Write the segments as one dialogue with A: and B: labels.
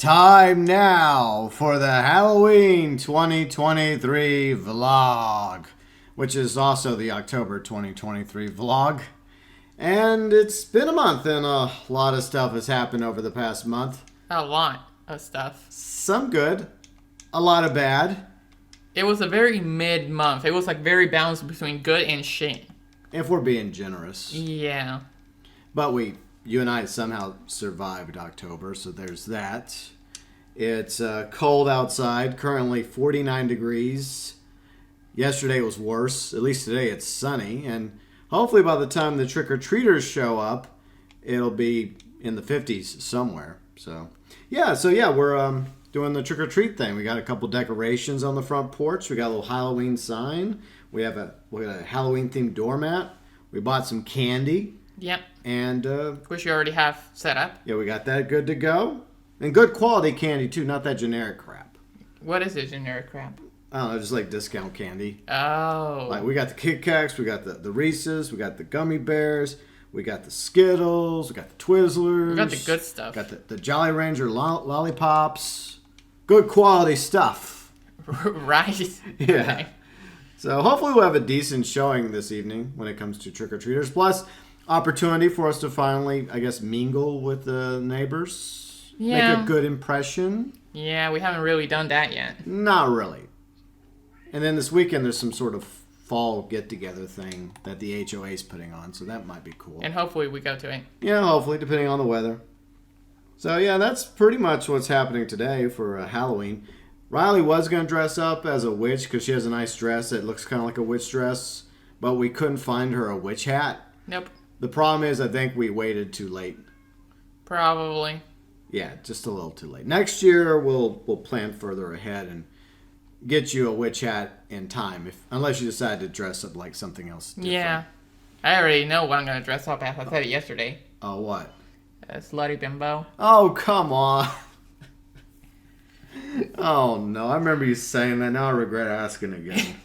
A: Time now for the Halloween 2023 vlog, which is also the October 2023 vlog. And it's been a month and a lot of stuff has happened over the past month.
B: A lot of stuff.
A: Some good, a lot of bad.
B: It was a very mid-month. It was like very balanced between good and shit.
A: If we're being generous.
B: Yeah.
A: But you and I somehow survived October, so there's that. It's cold outside, currently 49 degrees. Yesterday it was worse. At least today it's sunny. And hopefully by the time the trick-or-treaters show up, it'll be in the 50s somewhere. So yeah, we're doing the trick-or-treat thing. We got a couple decorations on the front porch. We got a little Halloween sign. We got a Halloween-themed doormat. We bought some candy.
B: Yep.
A: And
B: which you already have set up.
A: Yeah, we got that good to go. And good quality candy too, not that generic crap.
B: What is it, generic crap?
A: I don't know, just like discount candy.
B: Oh.
A: Like we got the Kit Kats, we got the Reese's, we got the gummy bears, we got the Skittles, we got the Twizzlers.
B: We got the good stuff.
A: Got the Jolly Ranger lollipops. Good quality stuff.
B: Right.
A: Yeah.
B: Okay.
A: So hopefully we'll have a decent showing this evening when it comes to trick-or-treaters. Plus, opportunity for us to finally, I guess, mingle with the neighbors.
B: Yeah.
A: Make a good impression.
B: Yeah, we haven't really done that yet.
A: Not really. And then this weekend there's some sort of fall get-together thing that the HOA is putting on, so that might be cool.
B: And hopefully we go to it.
A: Yeah, hopefully, depending on the weather. So yeah, that's pretty much what's happening today for Halloween. Riley was going to dress up as a witch because she has a nice dress that looks kind of like a witch dress, but we couldn't find her a witch hat.
B: Nope.
A: The problem is I think we waited too late.
B: Probably.
A: Yeah, just a little too late. Next year we'll plan further ahead and get you a witch hat in time, unless you decide to dress up like something else different.
B: Yeah. I already know what I'm going to dress up as. I said it yesterday.
A: Oh, what?
B: A slutty bimbo.
A: Oh, come on. Oh, no. I remember you saying that. Now I regret asking again.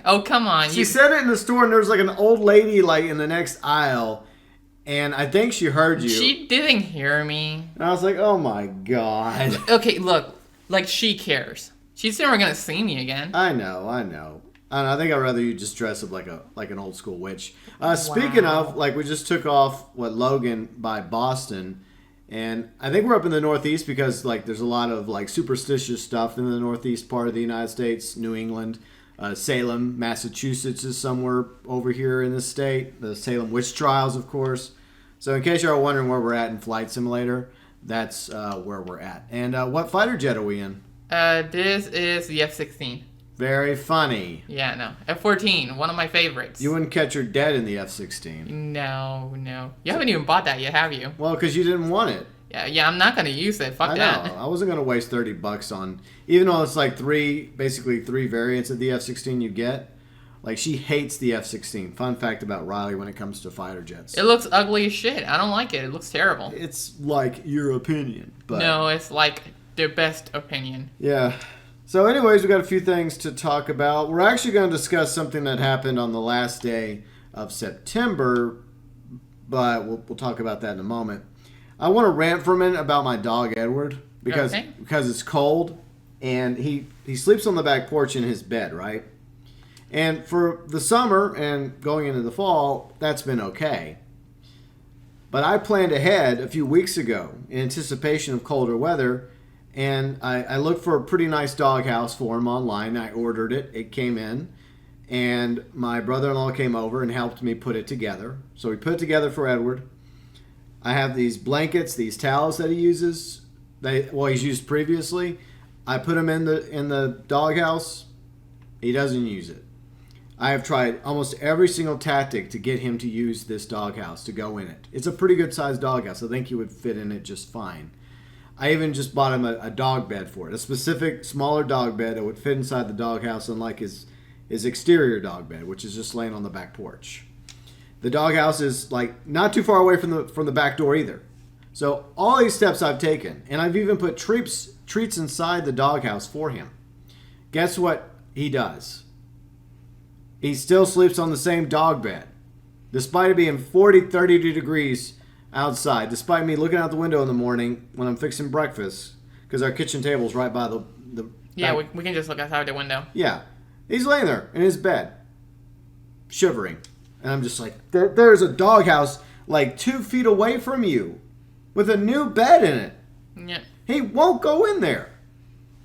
B: Oh, come on.
A: She said it in the store, and there was like an old lady like in the next aisle, and I think she heard you.
B: She didn't hear me.
A: And I was like, oh, my God.
B: Okay, look. Like, she cares. She's never going to see me again.
A: I know. I think I'd rather you just dress up like an old school witch. Speaking of, like, we just took off Logan by Boston, and I think we're up in the Northeast because like there's a lot of like superstitious stuff in the Northeast part of the United States, New England, Salem, Massachusetts is somewhere over here in the state. The Salem witch trials, of course. So in case you're wondering where we're at in Flight Simulator, that's where we're at. And what fighter jet are we in?
B: This is the F-16.
A: Very funny.
B: Yeah, no. F-14, one of my favorites.
A: You wouldn't catch her dead in the F-16.
B: No. You haven't even bought that yet, have you?
A: Well, because you didn't want it.
B: Yeah, I'm not going to use it. Fuck that.
A: I know. I wasn't going to waste $30 on... Even though it's like basically three variants of the F-16 you get. Like, she hates the F-16. Fun fact about Riley when it comes to fighter jets.
B: It looks ugly as shit. I don't like it. It looks terrible.
A: It's like your opinion. But
B: no, it's like their best opinion.
A: Yeah. So anyways, we got a few things to talk about. We're actually going to discuss something that happened on the last day of September, but we'll talk about that in a moment. I want to rant for a minute about my dog Edward because it's cold and he sleeps on the back porch in his bed, right? And for the summer and going into the fall, that's been okay. But I planned ahead a few weeks ago in anticipation of colder weather. And I looked for a pretty nice doghouse for him online. I ordered it. It came in. And my brother-in-law came over and helped me put it together. So we put it together for Edward. I have these blankets, these towels that he uses. He's used previously. I put him in the doghouse. He doesn't use it. I have tried almost every single tactic to get him to use this doghouse, to go in it. It's a pretty good-sized doghouse. I think he would fit in it just fine. I even just bought him a dog bed for it. A specific smaller dog bed that would fit inside the doghouse, unlike his exterior dog bed, which is just laying on the back porch. The doghouse is like not too far away from the back door either. So all these steps I've taken, and I've even put treats inside the doghouse for him. Guess what he does? He still sleeps on the same dog bed. Despite it being 32 degrees outside, despite me looking out the window in the morning when I'm fixing breakfast, because our kitchen table's right by the
B: Yeah,
A: back.
B: we can just look outside the window.
A: Yeah. He's laying there in his bed, shivering. And I'm just like, there's a doghouse like 2 feet away from you with a new bed in it.
B: Yeah.
A: He won't go in there.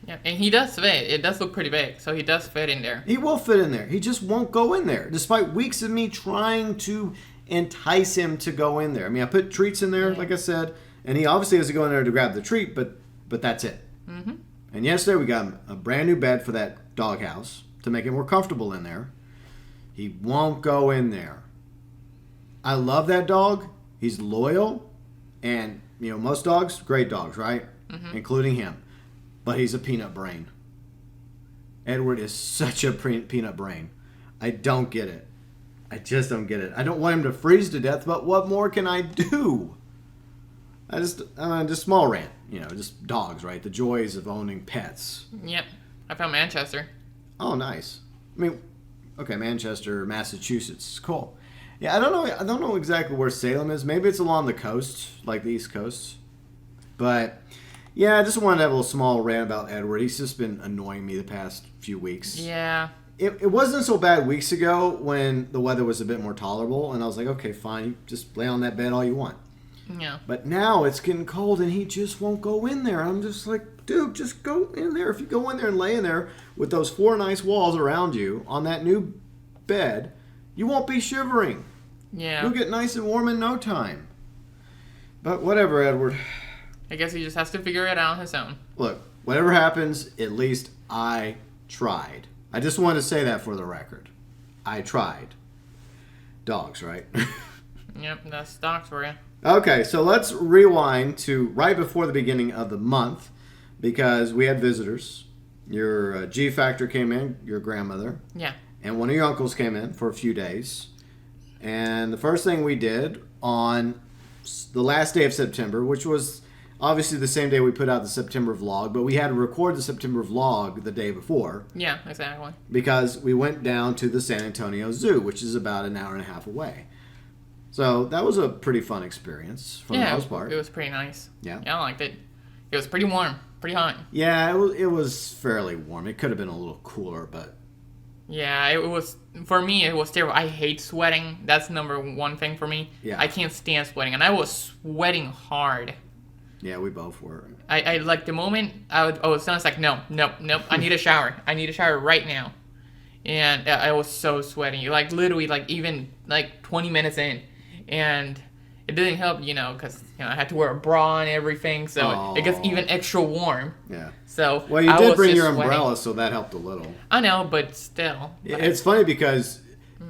B: Yeah, and he does fit. It does look pretty big, so he does fit in there.
A: He will fit in there. He just won't go in there, despite weeks of me trying to entice him to go in there. I mean, I put treats in there, like I said, and he obviously has to go in there to grab the treat, but that's it.
B: Mm-hmm.
A: And yesterday we got him a brand new bed for that doghouse to make it more comfortable in there. He won't go in there. I love that dog. He's loyal, and most dogs, great dogs, right?
B: Mm-hmm.
A: Including him. But he's a peanut brain. Edward is such a peanut brain. I don't get it. I just don't get it. I don't want him to freeze to death, but what more can I do? Just small rant. Just dogs, right? The joys of owning pets.
B: Yep. I found Manchester.
A: Oh, nice. I mean, okay, Manchester, Massachusetts. Cool. Yeah, I don't know exactly where Salem is. Maybe it's along the coast, like the East Coast. But yeah, I just wanted to have a little small rant about Edward. He's just been annoying me the past few weeks.
B: Yeah.
A: It wasn't so bad weeks ago when the weather was a bit more tolerable, and I was like, okay, fine, you just lay on that bed all you want.
B: Yeah.
A: But now it's getting cold, and he just won't go in there. I'm just like, dude, just go in there. If you go in there and lay in there with those 4 nice walls around you on that new bed, you won't be shivering.
B: Yeah.
A: You'll get nice and warm in no time. But whatever, Edward.
B: I guess he just has to figure it out on his own.
A: Look, whatever happens, at least I tried. I just wanted to say that for the record. I tried. Dogs, right?
B: Yep, that's dogs for you.
A: Okay, so let's rewind to right before the beginning of the month because we had visitors. Your G Factor came in, your grandmother.
B: Yeah.
A: And one of your uncles came in for a few days. And the first thing we did on the last day of September, which was obviously the same day we put out the September vlog, but we had to record the September vlog the day before.
B: Yeah, exactly.
A: Because we went down to the San Antonio Zoo, which is about an hour and a half away. So that was a pretty fun experience for the most part.
B: It was pretty nice.
A: Yeah.
B: Yeah, I liked it. It was pretty warm, pretty hot.
A: Yeah, it was fairly warm. It could have been a little cooler, but...
B: Yeah, it was, for me, it was terrible. I hate sweating. That's number one thing for me.
A: Yeah.
B: I can't stand sweating, and I was sweating hard.
A: Yeah, we both were.
B: I like, the moment I was done, it's like, nope, I need a shower. I need a shower right now. And I was so sweaty, like, literally, like, even, like, 20 minutes in. And it didn't help, because, I had to wear a bra and everything, so it gets even extra warm.
A: Yeah.
B: So
A: well, you
B: I
A: did
B: was
A: bring
B: just
A: your umbrella,
B: sweating.
A: so that helped a little.
B: I know, but still.
A: It's funny because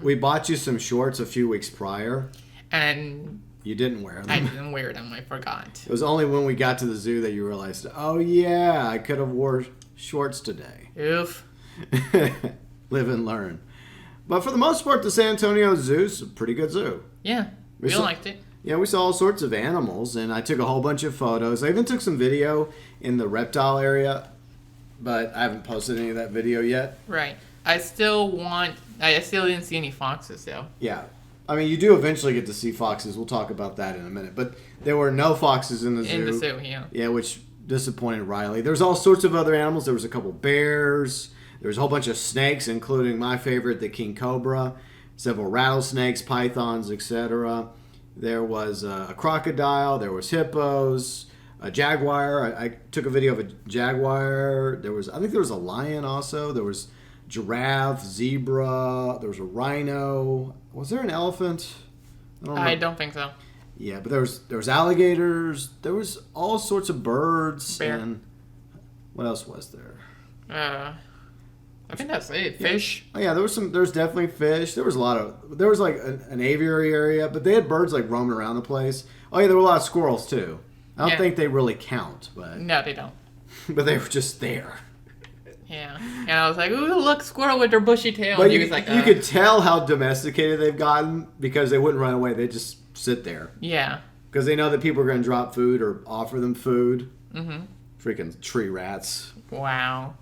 A: we bought you some shorts a few weeks prior.
B: And
A: you didn't wear them.
B: I didn't wear them. I forgot.
A: It was only when we got to the zoo that you realized, oh, yeah, I could have wore shorts today.
B: Oof.
A: Live and learn. But for the most part, the San Antonio Zoo is a pretty good zoo.
B: Yeah, we liked it.
A: Yeah, we saw all sorts of animals, and I took a whole bunch of photos. I even took some video in the reptile area, but I haven't posted any of that video yet.
B: Right. I still didn't see any foxes, though.
A: Yeah. I mean, you do eventually get to see foxes. We'll talk about that in a minute. But there were no foxes in the zoo.
B: In the zoo, yeah.
A: Yeah, which disappointed Riley. There's all sorts of other animals. There was a couple bears. There was a whole bunch of snakes, including my favorite, the king cobra. Several rattlesnakes, pythons, etc. There was a crocodile. There was hippos. A jaguar. I took a video of a jaguar. I think there was a lion also. There was giraffe, zebra. There was a rhino. Was there an elephant?
B: I don't think so.
A: Yeah, but there was alligators. There was all sorts of birds.
B: Bear.
A: And what else was there?
B: I think that's it. Fish.
A: Oh yeah, there's definitely fish. There was like an aviary area, but they had birds like roaming around the place. Oh yeah, there were a lot of squirrels too. I don't think they really count, but
B: no, they don't.
A: But they were just there.
B: Yeah, and I was like, "Ooh, look, squirrel with their bushy tail."
A: But
B: and he
A: you,
B: was like,
A: you could tell how domesticated they've gotten because they wouldn't run away. They just sit there.
B: Yeah.
A: Because they know that people are going to drop food or offer them food.
B: Mm-hmm.
A: Freaking tree rats.
B: Wow.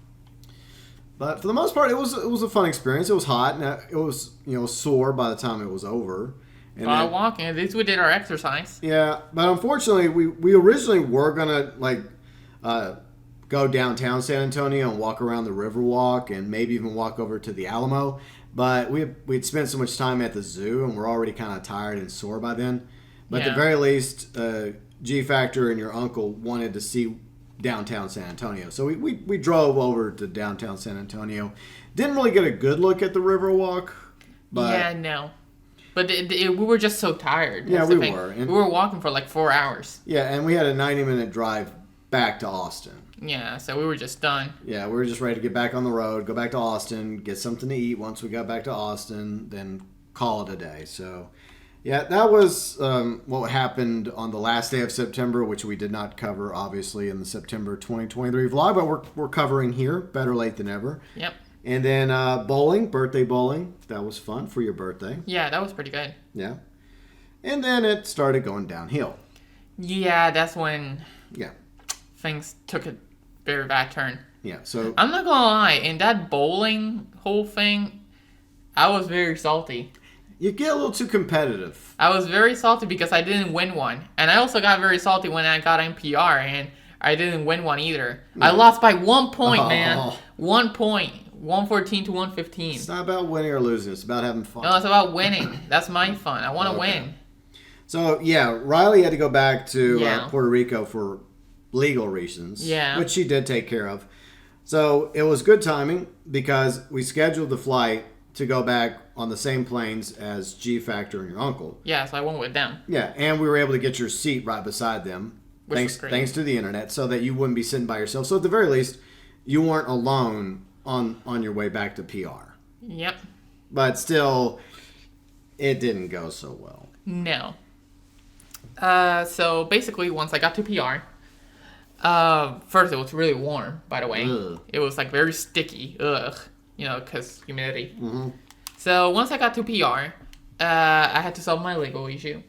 A: But for the most part, it was a fun experience. It was hot, and it was sore by the time it was over. And
B: While walking, at least we did our exercise.
A: Yeah, but unfortunately, we originally were gonna go downtown San Antonio and walk around the Riverwalk and maybe even walk over to the Alamo. But we'd spent so much time at the zoo and we're already kind of tired and sore by then. But at the very least, G Factor and your uncle wanted to see downtown San Antonio. So we drove over to downtown San Antonio. Didn't really get a good look at the Riverwalk. But
B: yeah, no. But we were just so tired.
A: Yeah, we were.
B: And we were walking for like 4 hours.
A: Yeah, and we had a 90-minute drive back to Austin.
B: Yeah, so we were just done.
A: Yeah, we were just ready to get back on the road, go back to Austin, get something to eat once we got back to Austin, then call it a day. So, yeah, that was what happened on the last day of September, which we did not cover, obviously, in the September 2023 vlog, but we're covering here. Better late than ever.
B: Yep.
A: And then birthday bowling. That was fun for your birthday.
B: Yeah, that was pretty good.
A: Yeah. And then it started going downhill.
B: Yeah, that's when
A: Yeah.
B: things took a very bad turn.
A: Yeah, so...
B: I'm not gonna lie, in that bowling whole thing, I was very salty.
A: You get a little too competitive.
B: I was very salty because I didn't win one. And I also got very salty when I got NPR and I didn't win one either.
A: Yeah.
B: I lost by 1 point, man. 1 point. 114 to 115.
A: It's not about winning or losing. It's about having fun.
B: No, it's about winning. That's my fun. I want to win.
A: So, yeah, Riley had to go back to
B: Yeah.
A: Puerto Rico for legal reasons.
B: Yeah.
A: Which she did take care of. So, it was good timing because we scheduled the flight to go back on the same planes as G Factor and your uncle.
B: Yeah, so I went with them.
A: Yeah, and we were able to get your seat right beside them.
B: Which was great.
A: Thanks to the internet, so that you wouldn't be sitting by yourself. So, at the very least, you weren't alone on your way back to PR.
B: Yep.
A: But still, it didn't go so well.
B: No. So basically, once I got to PR, first it was really warm, by the way.
A: Ugh.
B: It was like very sticky. Ugh. You know, because humidity.
A: Mm-hmm.
B: So once I got to PR, I had to solve my legal issue.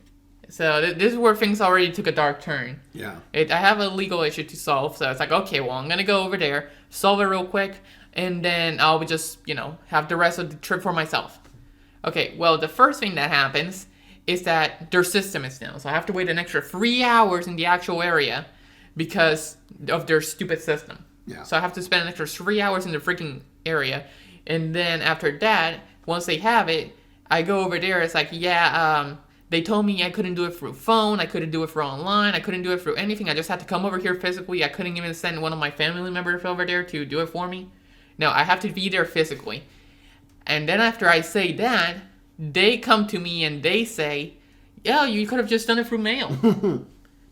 B: So this is where things already took a dark turn.
A: Yeah.
B: I have a legal issue to solve, so it's like, okay, well, I'm going to go over there, solve it real quick, and then I'll just, have the rest of the trip for myself. Okay, well, the first thing that happens is that their system is down, so I have to wait an extra 3 hours in the actual area because of their stupid system.
A: Yeah.
B: So I have to spend an extra 3 hours in the freaking area, and then after that, once they have it, I go over there, it's like, they told me I couldn't do it through phone, I couldn't do it through online, I couldn't do it through anything. I just had to come over here physically. I couldn't even send one of my family members over there to do it for me. No, I have to be there physically. And then after I say that, they come to me and they say, yeah, you could have just done it through mail.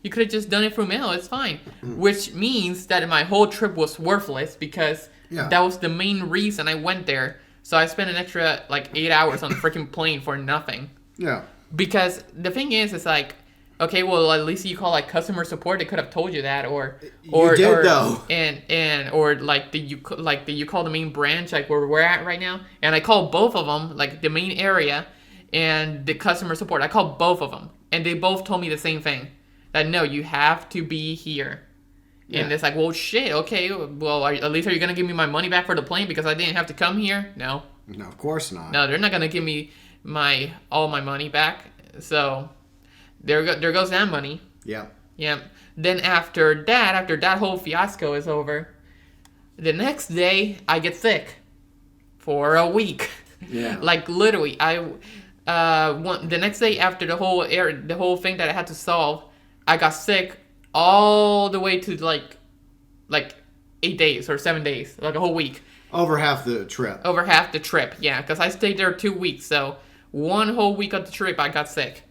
B: You could have just done it through mail, it's fine. Which means that my whole trip was worthless because that was the main reason I went there. So I spent an extra 8 hours on the freaking plane for nothing.
A: Yeah.
B: Because the thing is, it's like, okay, well, at least you call customer support. They could have told you that, or
A: though.
B: You call the main branch where we're at right now, and I called both of them, the main area, and the customer support. I called both of them, and they both told me the same thing, that no, you have to be here. Yeah. And it's like, well, shit, okay, well, at least are you gonna give me my money back for the plane because I didn't have to come here? No.
A: No, of course not.
B: No, they're not gonna give me all my money back. So there goes that money.
A: Yeah.
B: Yeah. Then after that whole fiasco is over, the next day I get sick for a week.
A: Yeah.
B: Literally, the next day after the whole thing that I had to solve, I got sick all the way to 8 days or 7 days, a whole week.
A: Over half the trip.
B: Yeah, because I stayed there 2 weeks, so 1 whole week of the trip I got sick.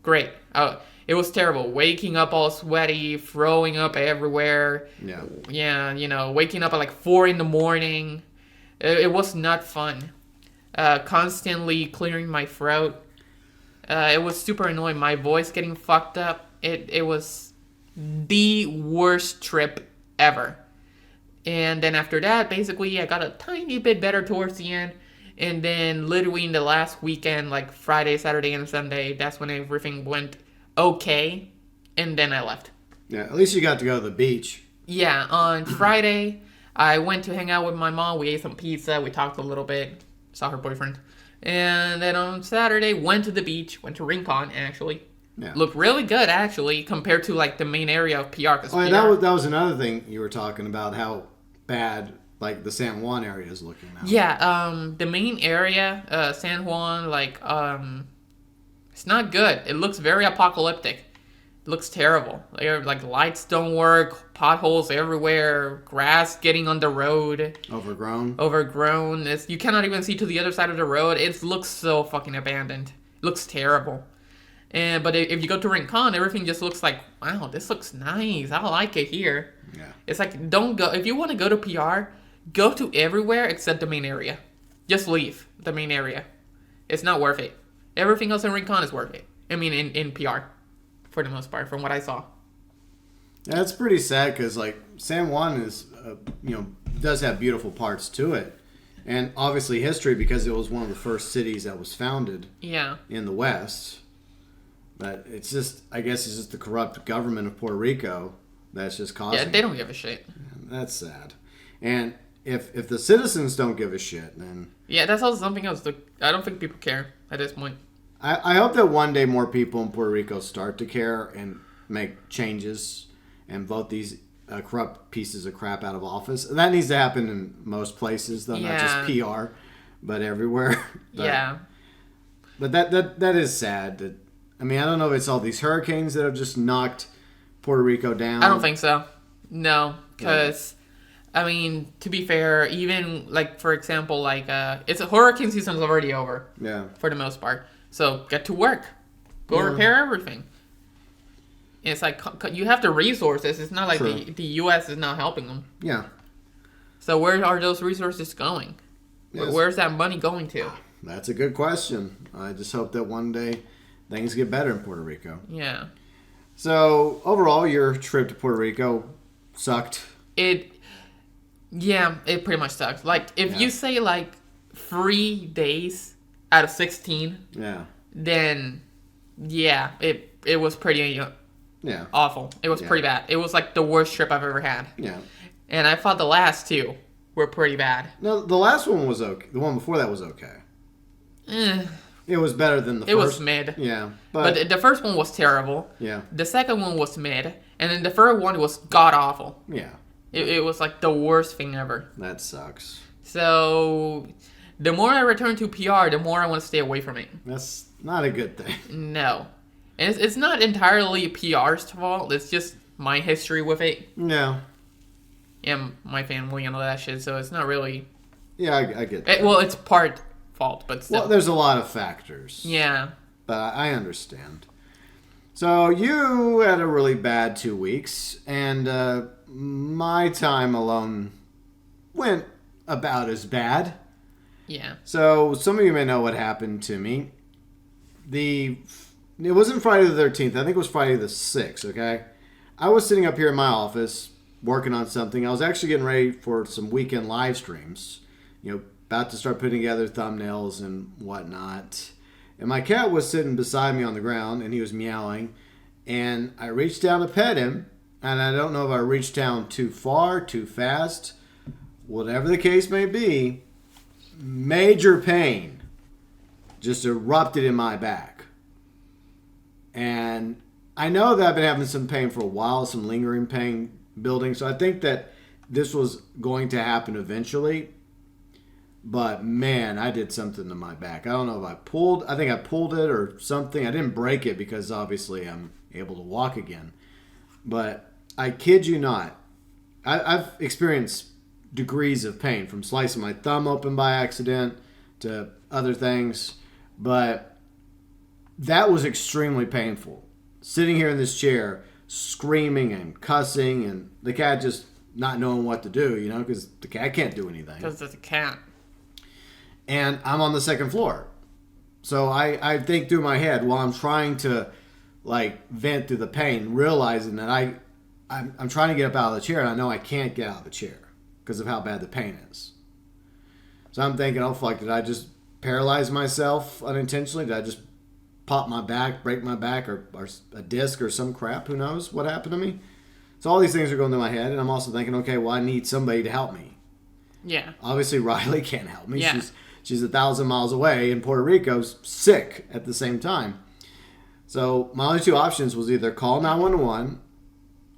B: Great. It was terrible. Waking up all sweaty, throwing up everywhere.
A: Yeah.
B: Yeah, waking up at 4 in the morning. It was not fun. Constantly clearing my throat. It was super annoying. My voice getting fucked up. It was the worst trip ever. And then after that, basically, I got a tiny bit better towards the end. And then literally in the last weekend, Friday, Saturday, and Sunday, that's when everything went okay. And then I left.
A: Yeah, at least you got to go to the beach.
B: Yeah, on Friday, I went to hang out with my mom. We ate some pizza. We talked a little bit. Saw her boyfriend. And then on Saturday, went to the beach. Went to Rincon, actually.
A: Yeah.
B: Look really good, actually, compared to, like, the main area of PR.
A: Oh, and that was another thing you were talking about, how bad, like, the San Juan area is looking now.
B: Yeah, the main area, San Juan, like, it's not good. It looks very apocalyptic. It looks terrible. Like lights don't work, potholes everywhere, grass getting on the road. Overgrown. You cannot even see to the other side of the road. It looks so fucking abandoned. It looks terrible. But if you go to Rincon, everything just looks like, wow, this looks nice. I like it here.
A: Yeah.
B: It's like, don't go. If you want to go to PR, go to everywhere except the main area. Just leave the main area. It's not worth it. Everything else in Rincon is worth it. I mean, in PR, for the most part, from what I saw.
A: Yeah, it's pretty sad because, like, San Juan is, does have beautiful parts to it. And obviously history because it was one of the first cities that was founded in the West. But it's just, I guess it's just the corrupt government of Puerto Rico that's just causing.
B: Yeah, they don't give a shit.
A: That's sad. And if the citizens don't give a shit, then...
B: Yeah, that's also something else. I don't think people care at this point.
A: I hope that one day more people in Puerto Rico start to care and make changes and vote these corrupt pieces of crap out of office. That needs to happen in most places, though, not just PR, but everywhere. But that is sad. I mean, I don't know if it's all these hurricanes that have just knocked Puerto Rico down.
B: I don't think so. No, because, I mean, to be fair, even, like, for example, like, it's hurricane season is already over.
A: Yeah.
B: For the most part. So, get to work. Go repair everything. And it's like, you have the resources. It's not like the U.S. is not helping them.
A: Yeah.
B: So, where are those resources going? Yes. Where's that money going to?
A: That's a good question. I just hope that one day things get better in Puerto Rico.
B: Yeah.
A: So, overall, your trip to Puerto Rico sucked.
B: It pretty much sucked. Like, if you say, like, 3 days out of 16, then, it was pretty awful. It was pretty bad. It was, like, the worst trip I've ever had.
A: Yeah.
B: And I thought the last two were pretty bad.
A: No, the last one was okay. The one before that was okay. It was better than the first.
B: It was mid.
A: Yeah.
B: But the first one was terrible.
A: Yeah.
B: The second one was mid. And then the third one was god-awful.
A: Yeah.
B: It was like the worst thing ever.
A: That sucks.
B: So, the more I return to PR, the more I want to stay away from it.
A: That's not a good thing.
B: No. And it's not entirely PR's fault. It's just my history with it.
A: No.
B: And my family and all that shit. So, it's not really...
A: Yeah, I get that.
B: Well, it's part fault, but still.
A: Well, there's a lot of factors.
B: Yeah.
A: But I understand. So you had a really bad 2 weeks, and my time alone went about as bad.
B: Yeah.
A: So some of you may know what happened to me. It wasn't Friday the 13th. I think it was Friday the 6th, okay? I was sitting up here in my office working on something. I was actually getting ready for some weekend live streams. About to start putting together thumbnails and whatnot. And my cat was sitting beside me on the ground, and he was meowing. And I reached down to pet him, and I don't know if I reached down too far, too fast, whatever the case may be, major pain just erupted in my back. And I know that I've been having some pain for a while, some lingering pain building, so I think that this was going to happen eventually. But, man, I did something to my back. I don't know if I think I pulled it or something. I didn't break it because, obviously, I'm able to walk again. But I kid you not, I've experienced degrees of pain, from slicing my thumb open by accident to other things. But that was extremely painful. Sitting here in this chair, screaming and cussing, and the cat just not knowing what to do, because the cat can't do anything.
B: Because it's a cat.
A: And I'm on the second floor. So I think through my head while I'm trying to, vent through the pain, realizing that I'm trying to get up out of the chair, and I know I can't get out of the chair because of how bad the pain is. So I'm thinking, oh, fuck, did I just paralyze myself unintentionally? Did I just pop my back, break my back, or a disc or some crap? Who knows what happened to me? So all these things are going through my head, and I'm also thinking, okay, well, I need somebody to help me.
B: Yeah.
A: Obviously, Riley can't help me.
B: Yeah.
A: She's 1,000 miles away in Puerto Rico, sick at the same time. So my only two options was either call 911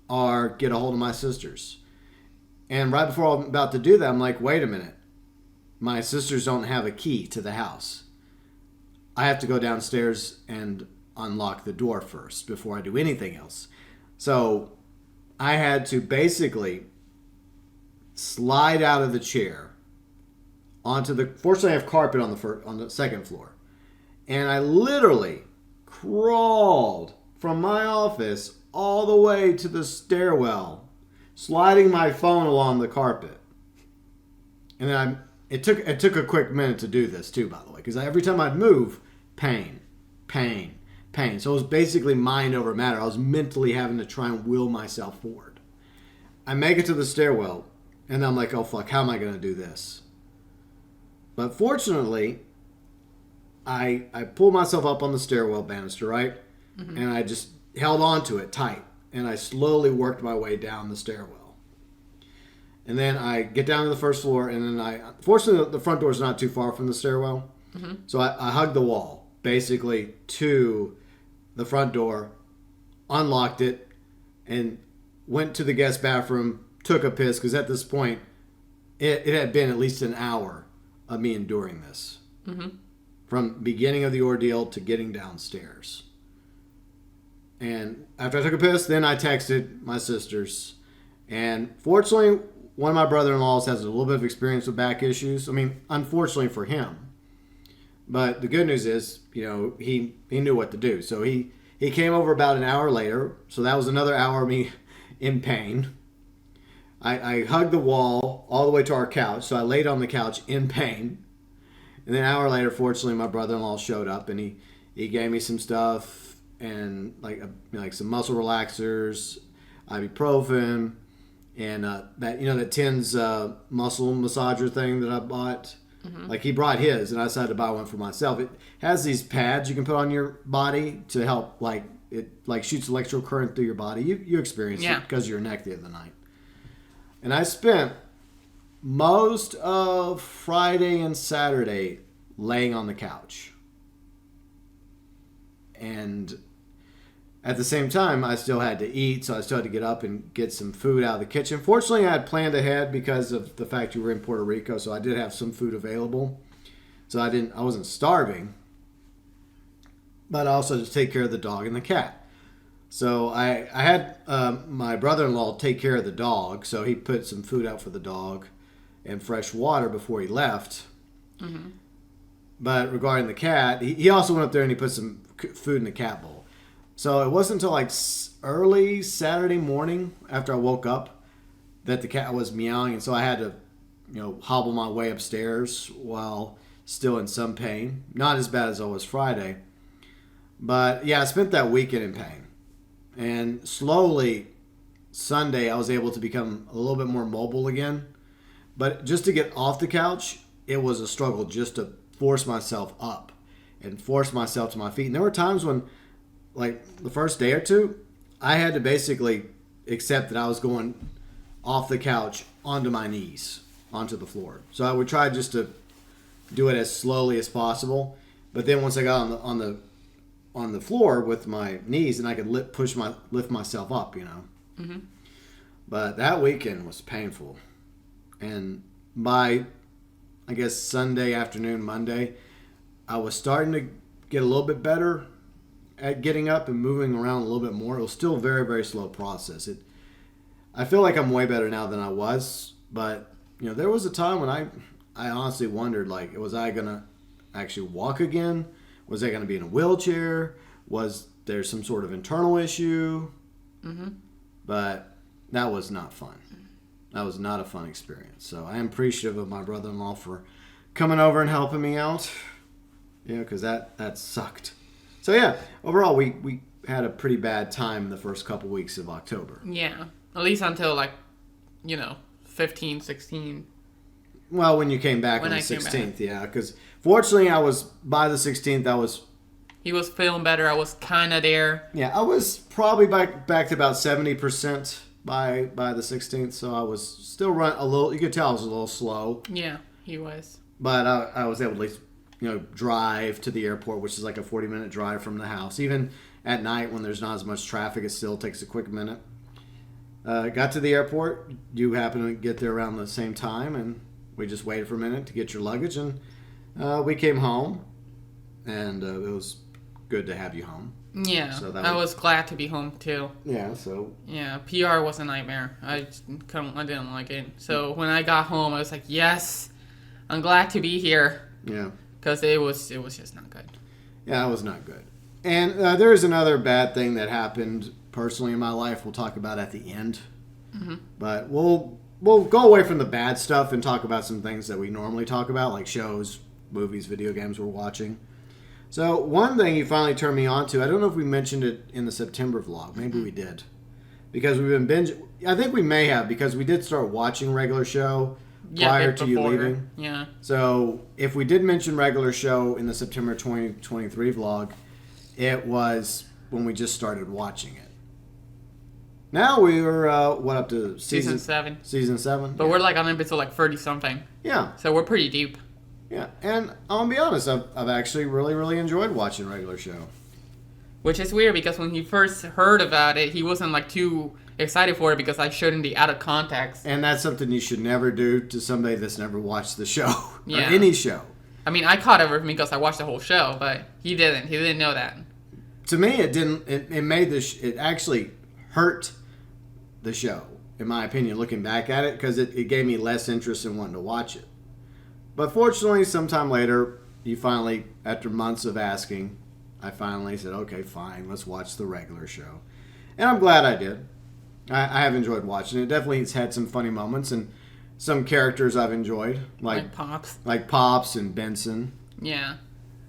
A: or get a hold of my sisters. And right before I'm about to do that, I'm like, wait a minute. My sisters don't have a key to the house. I have to go downstairs and unlock the door first before I do anything else. So I had to basically slide out of the chair onto the... Fortunately, I have carpet on the second floor. And I literally crawled from my office all the way to the stairwell, sliding my phone along the carpet. And then it took a quick minute to do this too, by the way, because every time I'd move, pain. So it was basically mind over matter. I was mentally having to try and will myself forward. I make it to the stairwell, and I'm like, oh fuck, how am I going to do this? But fortunately, I pulled myself up on the stairwell banister, right? Mm-hmm. And I just held on to it tight. And I slowly worked my way down the stairwell. And then I get down to the first floor, and then fortunately, the front door is not too far from the stairwell. Mm-hmm. So I hugged the wall, basically, to the front door, unlocked it, and went to the guest bathroom, took a piss, because at this point, it had been at least an hour of me enduring this. Mm-hmm. From beginning of the ordeal to getting downstairs. And after I took a piss, then I texted my sisters. And fortunately, one of my brother-in-laws has a little bit of experience with back issues. I mean, unfortunately for him. But the good news is, he knew what to do. So he came over about an hour later. So that was another hour of me in pain. I hugged the wall all the way to our couch. So I laid on the couch in pain. And then an hour later, fortunately, my brother-in-law showed up, and he gave me some stuff, and like some muscle relaxers, ibuprofen, and that TENS muscle massager thing that I bought. Mm-hmm. Like, he brought his, and I decided to buy one for myself. It has these pads you can put on your body to help, it shoots electrical current through your body. You experienced it because of your neck the other night. And I spent most of Friday and Saturday laying on the couch. And at the same time, I still had to eat, so I still had to get up and get some food out of the kitchen. Fortunately, I had planned ahead because of the fact you were in Puerto Rico, so I did have some food available. So I wasn't starving. But I also had to take care of the dog and the cat. So I had my brother-in-law take care of the dog, so he put some food out for the dog and fresh water before he left. Mm-hmm. But regarding the cat, he also went up there and he put some food in the cat bowl. So it wasn't until early Saturday morning after I woke up that the cat was meowing, and so I had to hobble my way upstairs while still in some pain. Not as bad as I was Friday. But yeah, I spent that weekend in pain. And slowly, Sunday, I was able to become a little bit more mobile again. But just to get off the couch, it was a struggle just to force myself up and force myself to my feet. And there were times when, the first day or two, I had to basically accept that I was going off the couch onto my knees, onto the floor. So I would try just to do it as slowly as possible. But then once I got on the floor with my knees, and I could lift myself up, Mm-hmm. But that weekend was painful. And by, I guess, Sunday afternoon, Monday, I was starting to get a little bit better at getting up and moving around a little bit more. It was still a very, very slow process. I feel like I'm way better now than I was, but there was a time when I honestly wondered, was I gonna actually walk again? Was I gonna be in a wheelchair? Was there some sort of internal issue? Mm-hmm. But that was not fun. That was not a fun experience. So I am appreciative of my brother-in-law for coming over and helping me out. Because that sucked. So yeah, overall we had a pretty bad time in the first couple weeks of October.
B: Yeah, at least until 15, 16.
A: Well, when you came back on the 16th, yeah. Because fortunately, by the 16th,
B: He was feeling better. I was kind of there.
A: Yeah, I was probably back to about 70% by the 16th, so I was still running a little. You could tell I was a little slow.
B: Yeah, he was.
A: But I was able to at least drive to the airport, which is like a 40-minute drive from the house. Even at night when there's not as much traffic, it still takes a quick minute. Got to the airport. You happened to get there around the same time, and we just waited for a minute to get your luggage, and we came home, and it was good to have you home.
B: Yeah, so I was glad to be home too.
A: Yeah, so...
B: Yeah, PR was a nightmare. I didn't like it. So when I got home, I was like, yes, I'm glad to be here.
A: Yeah.
B: Because it was just not good.
A: Yeah, it was not good. And there is another bad thing that happened personally in my life we'll talk about at the end. Mm-hmm. But we'll go away from the bad stuff and talk about some things that we normally talk about, like shows, movies, video games we're watching. So one thing you finally turned me on to, I don't know if we mentioned it in the September vlog. Maybe we did. Because we've been binging. I think we may have, because we did start watching regular show prior to you leaving.
B: Yeah.
A: So if we did mention regular show in the September 2023 vlog, it was when we just started watching it. Now we were, up to
B: Season 7.
A: Season 7.
B: But we're like on episode like 30-something.
A: Yeah.
B: So we're pretty deep.
A: Yeah, and I'll be honest, I've actually really, really enjoyed watching regular show.
B: Which is weird, because when he first heard about it, he wasn't like too excited for it, because I showed him the out of context.
A: And that's something you should never do to somebody that's never watched the show.
B: Yeah.
A: Or any show.
B: I mean, I caught everything because I watched the whole show, but he didn't. He didn't know that.
A: To me, it didn't. It made it actually hurt the show, in my opinion, looking back at it, because it gave me less interest in wanting to watch it. But fortunately, sometime later, you finally, after months of asking, I finally said, okay, fine, let's watch the regular show. And I'm glad I did. I have enjoyed watching it. Definitely it's had some funny moments and some characters I've enjoyed.
B: Like Pops.
A: Like Pops and Benson.
B: Yeah.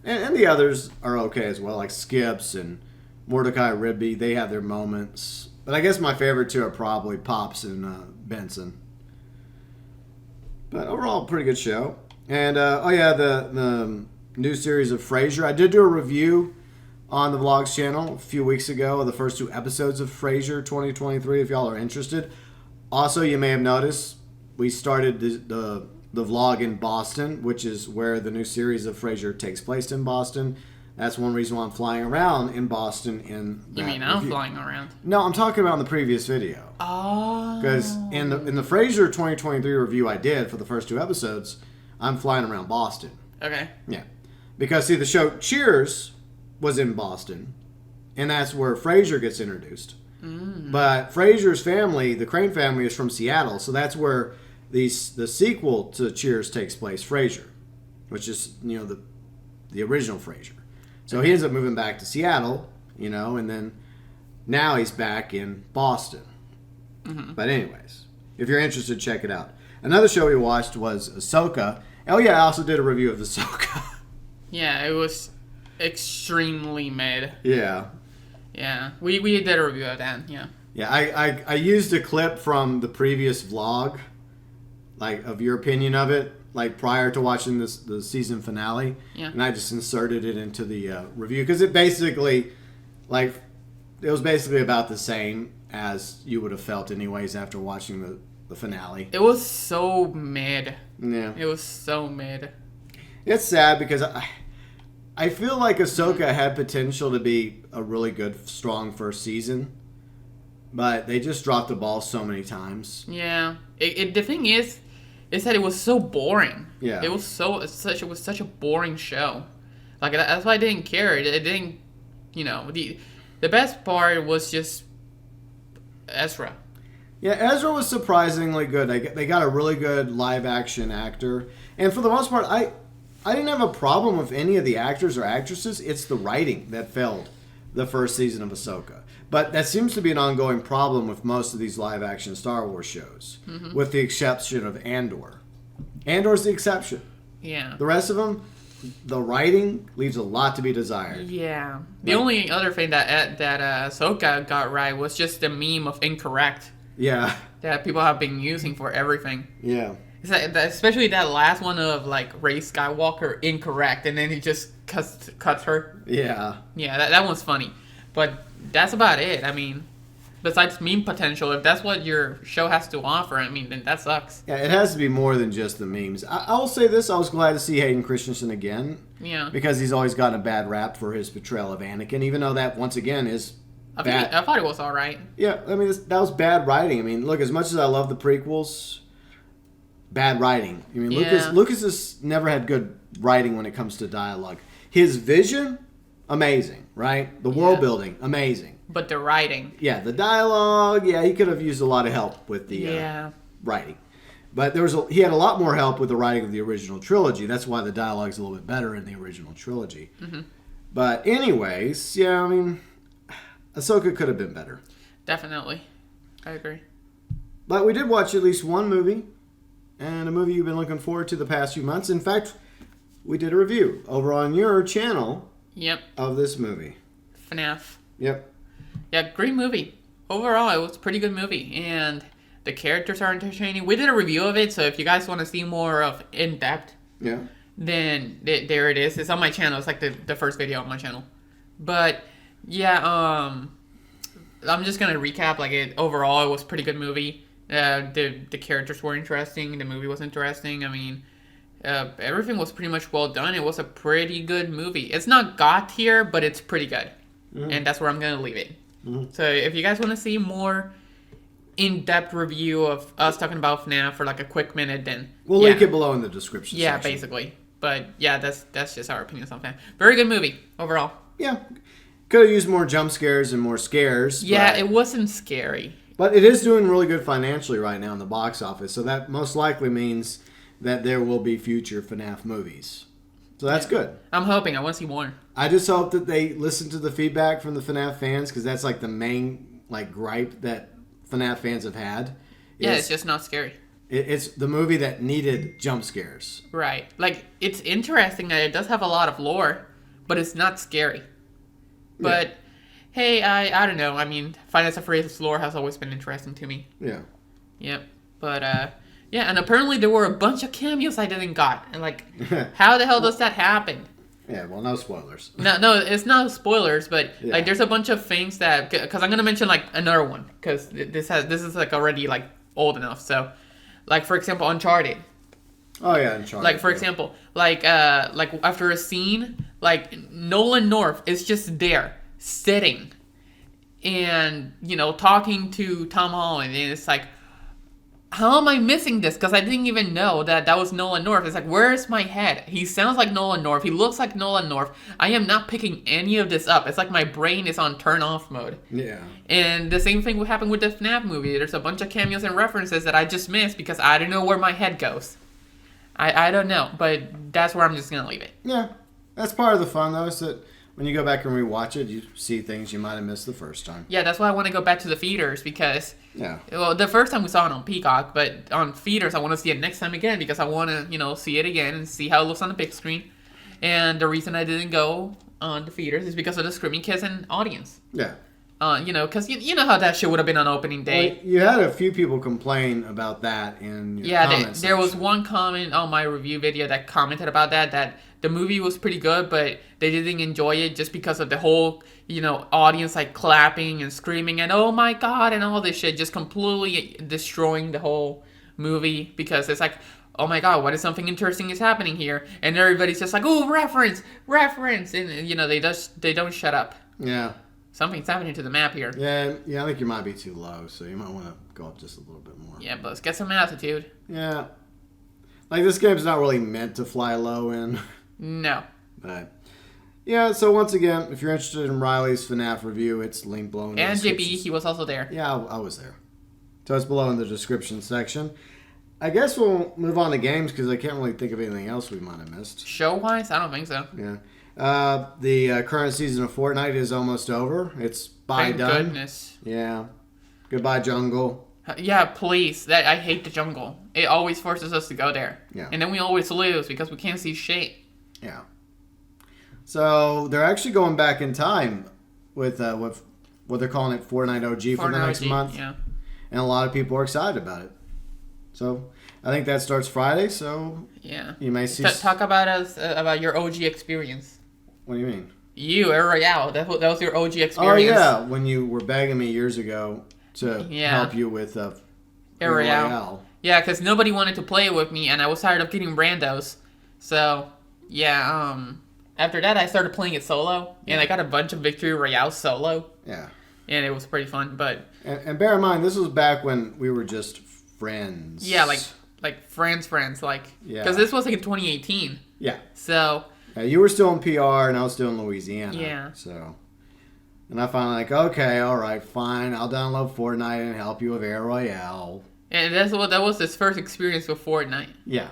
A: And the others are okay as well, like Skips and Mordecai Rigby. They have their moments. But I guess my favorite two are probably Pops and Benson. But overall, pretty good show. And, the new series of Frasier. I did do a review on the Vlogs channel a few weeks ago of the first 2 episodes of Frasier 2023, if y'all are interested. Also, you may have noticed, we started the vlog in Boston, which is where the new series of Frasier takes place in Boston. That's one reason why I'm flying around in Boston in that
B: You mean I'm flying around?
A: No, I'm talking about in the previous video.
B: Oh.
A: Because in the Frasier 2023 review I did for the first 2 episodes, I'm flying around Boston.
B: Okay.
A: Yeah. Because, see, the show Cheers was in Boston, and that's where Frasier gets introduced. Mm. But Frasier's family, the Crane family, is from Seattle, so that's where the sequel to Cheers takes place, Frasier, which is, the original Frasier. So he ends up moving back to Seattle, and then now he's back in Boston. Mm-hmm. But anyways, if you're interested, check it out. Another show we watched was Ahsoka. Oh yeah, I also did a review of Ahsoka.
B: Yeah, it was extremely mid.
A: Yeah.
B: Yeah, we did a review of that, yeah.
A: Yeah, I used a clip from the previous vlog, like, of your opinion of it, like, prior to watching the season finale.
B: Yeah. And
A: I just inserted it into the review, because it basically, like, it was basically about the same as you would have felt anyways after watching the finale.
B: It was so mid.
A: Yeah.
B: It was so mid.
A: It's sad because I feel like Ahsoka had potential to be a really good, strong first season, but they just dropped the ball so many times.
B: Yeah. The thing is that it was so boring.
A: Yeah.
B: It was such a boring show. Like, that's why I didn't care. It didn't, the best part was just Ezra.
A: Yeah, Ezra was surprisingly good. They got a really good live action actor, and for the most part, I didn't have a problem with any of the actors or actresses. It's the writing that failed the first season of Ahsoka. But that seems to be an ongoing problem with most of these live action Star Wars shows, mm-hmm. with the exception of Andor. Andor's the exception.
B: Yeah.
A: The rest of them, the writing leaves a lot to be desired.
B: Yeah. The only other thing that Ahsoka got right was just the meme of incorrect.
A: Yeah.
B: That people have been using for everything.
A: Yeah.
B: Especially that last one of, like, Rey Skywalker incorrect, and then he just cuts her.
A: Yeah.
B: Yeah, that one's funny. But that's about it. I mean, besides meme potential, if that's what your show has to offer, I mean, then that sucks.
A: Yeah, it has to be more than just the memes. I will say this: I was glad to see Hayden Christensen again.
B: Yeah.
A: Because he's always gotten a bad rap for his portrayal of Anakin, even though that once again is bad.
B: I thought it was all right.
A: Yeah, I mean that was bad writing. I mean, look, as much as I love the prequels, bad writing. I mean, Lucas has never had good writing when it comes to dialogue. His vision, amazing, right? The world building, amazing.
B: But the writing.
A: Yeah, the dialogue, he could have used a lot of help with the writing. But he had a lot more help with the writing of the original trilogy. That's why the dialogue's a little bit better in the original trilogy. Mm-hmm. But anyways, I mean, Ahsoka could have been better.
B: Definitely. I agree.
A: But we did watch at least one movie, and a movie you've been looking forward to the past few months. In fact, we did a review over on your channel of this movie.
B: FNAF.
A: Yep.
B: Yeah, great movie. Overall, it was a pretty good movie, and the characters are entertaining. We did a review of it, so if you guys want to see more of in-depth, then there it is. It's on my channel. It's like the first video on my channel. But, I'm just going to recap. Overall, it was a pretty good movie. The characters were interesting. The movie was interesting. I mean, everything was pretty much well done. It was a pretty good movie. It's not God tier, but it's pretty good. Mm-hmm. And that's where I'm going to leave it. Mm-hmm. So if you guys want to see more in-depth review of us talking about FNAF for like a quick minute, then
A: we'll link it below in the description section.
B: Yeah, basically. But that's just our opinions on FNAF. Very good movie overall.
A: Yeah. Could have used more jump scares and more scares.
B: Yeah, it wasn't scary.
A: But it is doing really good financially right now in the box office, so that most likely means that there will be future FNAF movies. So that's good.
B: I'm hoping. I want to see more.
A: I just hope that they listen to the feedback from the FNAF fans, because that's like the main gripe that FNAF fans have had.
B: It's just not scary.
A: It's the movie that needed jump scares.
B: Right. It's interesting that it does have a lot of lore, but it's not scary. But, hey, I don't know. I mean, Finance of Freddy's lore has always been interesting to me.
A: Yeah.
B: Yep. But, and apparently there were a bunch of cameos I didn't got. And, how the hell does that happen?
A: Yeah, well, no spoilers.
B: No, it's not spoilers, but there's a bunch of things that, because I'm gonna mention another one, because this is already old enough. So, for example, Uncharted.
A: Oh yeah, Uncharted.
B: For example, after a scene, Nolan North is just there sitting, and talking to Tom Holland, and it's how am I missing this? Because I didn't even know that was Nolan North. It's where's my head? He sounds like Nolan North. He looks like Nolan North. I am not picking any of this up. It's my brain is on turn off mode.
A: Yeah.
B: And the same thing would happen with the FNAF movie. There's a bunch of cameos and references that I just missed because I don't know where my head goes. I don't know, but that's where I'm just going to leave it.
A: Yeah. That's part of the fun, though, is that when you go back and rewatch it, you see things you might have missed the first time.
B: Yeah, that's why I want to go back to the feeders, because well, the first time we saw it on Peacock, but on feeders I want to see it next time again, because I want to see it again and see how it looks on the big screen. And the reason I didn't go on the feeders is because of the screaming kids and audience.
A: Yeah.
B: Because you know how that shit would have been on opening day.
A: Well, you had a few people complain about that in your comments.
B: There was one comment on my review video that commented about that the movie was pretty good, but they didn't enjoy it just because of the whole, audience clapping and screaming and oh my god and all this shit, just completely destroying the whole movie, because it's oh my god, what is something interesting is happening here, and everybody's just oh, reference, and they don't shut up.
A: Yeah.
B: Something's happening to the map here.
A: Yeah, I think you might be too low, so you might want to go up just a little bit more.
B: Yeah, but let's get some altitude.
A: Yeah. This game's not really meant to fly low in.
B: No.
A: But, yeah, so once again, if you're interested in Riley's FNAF review, it's linked below in the description.
B: And JB, he was also there.
A: Yeah, I was there. So it's below in the description section. I guess we'll move on to games, because I can't really think of anything else we might have missed.
B: Show-wise? I don't think so.
A: Yeah. The current season of Fortnite is almost over. It's done.
B: Thank goodness.
A: Yeah. Goodbye, jungle.
B: Yeah, please. I hate the jungle. It always forces us to go there.
A: Yeah.
B: And then we always lose because we can't see shit.
A: Yeah. So they're actually going back in time with what they're calling it Fortnite OG for the next month.
B: Yeah.
A: And a lot of people are excited about it. So I think that starts Friday. So
B: yeah,
A: you may see.
B: Talk about about your OG experience.
A: What do you mean?
B: You, Air Royale. That was your OG experience.
A: Oh yeah, when you were begging me years ago to
B: Yeah.
A: help you with
B: Air Royale. Yeah, because nobody wanted to play it with me, and I was tired of getting randos. So, yeah, after that, I started playing it solo, and I got a bunch of Victory Royale solo.
A: Yeah.
B: And it was pretty fun, but...
A: And bear in mind, this was back when we were just friends.
B: Yeah, like friends, like...
A: Yeah.
B: Because this was like in 2018.
A: Yeah.
B: So...
A: you were still in PR, and I was still in Louisiana.
B: Yeah.
A: So... And I finally like, okay, all right, fine. I'll download Fortnite and help you with Air Royale.
B: And that was his first experience with Fortnite.
A: Yeah.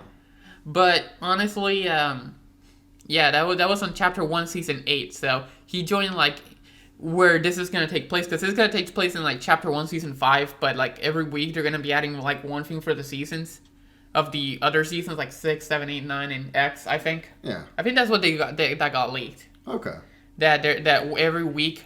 B: But honestly, yeah, that was on Chapter 1, Season 8. So he joined like where this is gonna take place, because this is gonna take place in like Chapter 1, Season 5. But like every week they're gonna be adding like one thing for the seasons of the other seasons, like 6, 7, 8, 9, and X. I think.
A: Yeah.
B: I think that's what that got leaked.
A: Okay.
B: That every week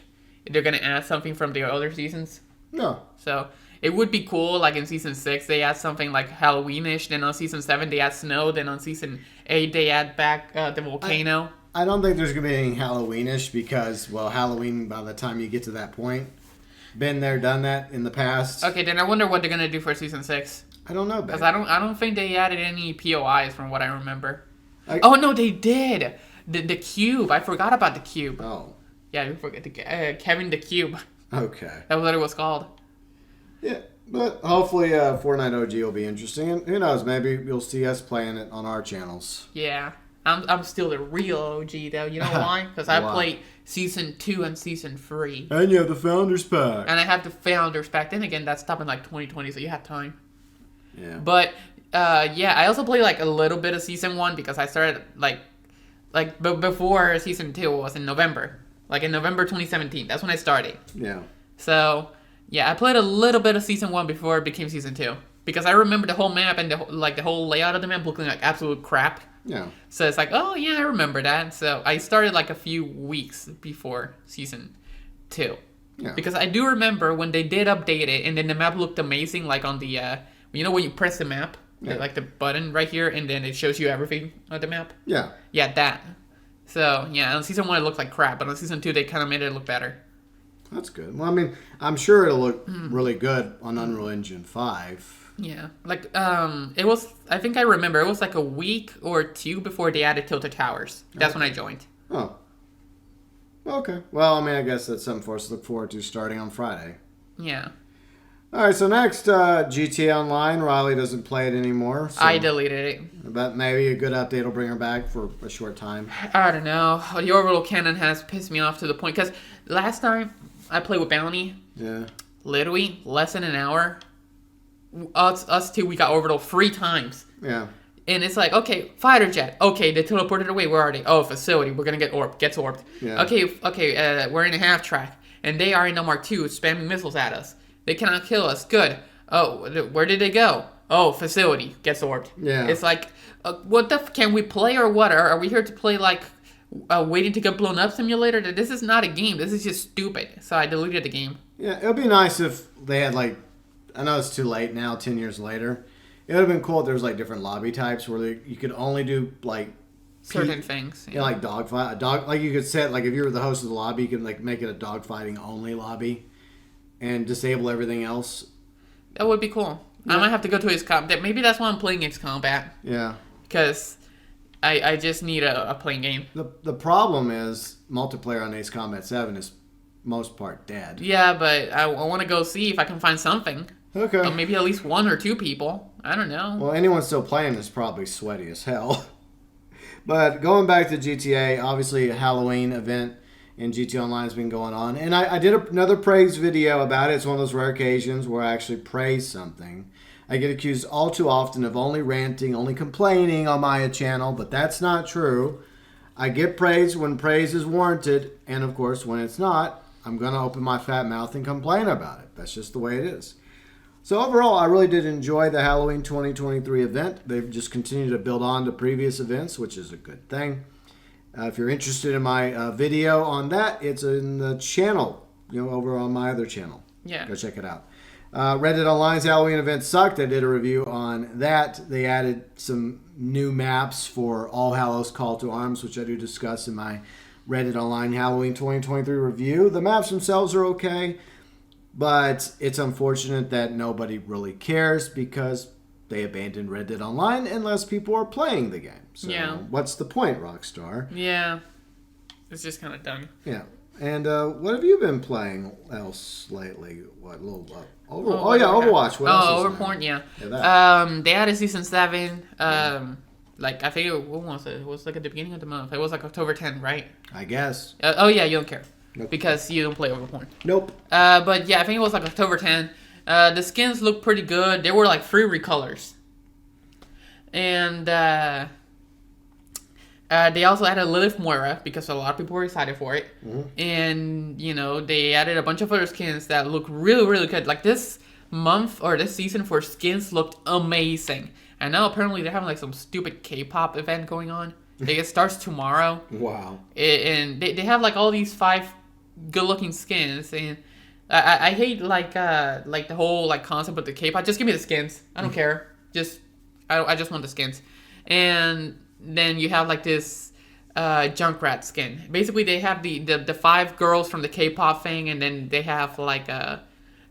B: they're gonna add something from the other seasons.
A: No.
B: So it would be cool, like in Season 6, they add something like Halloweenish. Then on Season 7, they add snow. Then on Season 8, they add back the volcano.
A: I don't think there's going to be anything Halloweenish because, well, Halloween, by the time you get to that point, been there, done that in the past.
B: Okay, then I wonder what they're going to do for Season 6.
A: I don't know, babe.
B: Because I don't think they added any POIs from what I remember. Oh, no, they did. The Cube. I forgot about the Cube.
A: Oh.
B: Yeah, you forget Kevin the Cube.
A: Okay.
B: That was what it was called.
A: Yeah, but hopefully Fortnite OG will be interesting, and who knows, maybe you'll see us playing it on our channels.
B: Yeah, I'm still the real OG though. You know why? Because I
A: Why?
B: played Season 2 and Season 3.
A: And you have the Founders Pack.
B: And I have the Founders Pack. Then again, that's stopped in like 2020, so you have time.
A: Yeah.
B: But, yeah, I also played like a little bit of Season 1 because I started but before Season 2 was in November. Like in November 2017. That's when I started.
A: Yeah.
B: So... yeah, I played a little bit of Season 1 before it became Season 2. Because I remember the whole map and the whole layout of the map looking like absolute crap.
A: Yeah.
B: So it's like, oh yeah, I remember that. So I started like a few weeks before Season 2.
A: Yeah.
B: Because I do remember when they did update it and then the map looked amazing, like on the, you know when you press the map?
A: Yeah.
B: Like the button right here and then it shows you everything on the map?
A: Yeah.
B: Yeah, that. So, yeah, on Season 1 it looked like crap, but on Season 2 they kind of made it look better.
A: That's good. Well, I mean, I'm sure it'll look really good on Unreal Engine 5.
B: Yeah, like, it was, I think I remember, it was like a week or two before they added Tilted Towers. That's when I joined.
A: Oh. Okay. Well, I mean, I guess that's something for us to look forward to starting on Friday.
B: Yeah.
A: All right, so next, GTA Online. Riley doesn't play it anymore. So
B: I deleted it.
A: But maybe a good update will bring her back for a short time.
B: I don't know. The orbital cannon has pissed me off to the point, because last time I played with Bounty,
A: Yeah.
B: literally less than an hour, us two, we got orbital 3 times.
A: Yeah.
B: And it's like, okay, fighter jet. Okay, they teleported away. Where are they? Oh, facility. We're gonna get orbed. Gets orbed.
A: Yeah.
B: Okay. We're in a half track, and they are in the Mark II, spamming missiles at us. They cannot kill us. Good. Oh, where did they go? Oh, facility. Gets orbed.
A: Yeah.
B: It's like, what the? Can we play or what? Are we here to play like waiting to get blown up simulator? This is not a game. This is just stupid. So I deleted the game.
A: Yeah, it would be nice if they had, like, I know it's too late now, 10 years later. It would have been cool if there was, like, different lobby types where you could only do, like...
B: Certain things.
A: Yeah, like dogfight. Like, you could set, like, if you were the host of the lobby, you could, like, make it a dogfighting only lobby and disable everything else.
B: That would be cool.
A: Yeah.
B: I might have to go to his combat. Maybe that's why I'm playing Ace Combat.
A: Yeah.
B: Because I just need a playing game.
A: The problem is multiplayer on Ace Combat 7 is most part dead.
B: Yeah, but I want to go see if I can find something.
A: Okay.
B: Or maybe at least 1 or 2 people. I don't know.
A: Well, anyone still playing is probably sweaty as hell. But going back to GTA, obviously a Halloween event in GTA Online has been going on. And I did another praise video about it. It's one of those rare occasions where I actually praise something. I get accused all too often of only ranting, only complaining on my channel, but that's not true. I get praise when praise is warranted, and of course, when it's not, I'm going to open my fat mouth and complain about it. That's just the way it is. So overall, I really did enjoy the Halloween 2023 event. They've just continued to build on to previous events, which is a good thing. If you're interested in my video on that, it's in the channel, over on my other channel.
B: Yeah.
A: Go check it out. Reddit Online's Halloween event sucked. I did a review on that. They added some new maps for All Hallows Call to Arms, which I do discuss in my Reddit Online Halloween 2023 review. The maps themselves are okay, but it's unfortunate that nobody really cares because they abandoned Reddit Online unless people are playing the game. So what's the point, Rockstar?
B: Yeah. It's just kind of dumb.
A: Yeah. And what have you been playing else lately? What, a little Overwatch. What else is
B: Overwatch,
A: yeah.
B: They added Season 7. Like, I think when was it? It was like at the beginning of the month. It was like October 10th, right?
A: I guess.
B: You don't care.
A: Nope.
B: Because you don't play Overwatch.
A: Nope.
B: But yeah, I think it was like October 10th. The skins look pretty good. They were like free recolors. And they also added Lilith Moira because a lot of people were excited for it. Mm-hmm. And, they added a bunch of other skins that look really, really good. Like this month or this season for skins looked amazing. And now apparently they're having like some stupid K-pop event going on. It starts tomorrow.
A: Wow.
B: And they have like all these 5 good-looking skins. And I hate like the whole like concept of the K-pop. Just give me the skins. I don't care. I just want the skins. And then you have like this Junkrat skin. Basically, they have the 5 girls from the K-pop thing, and then they have like the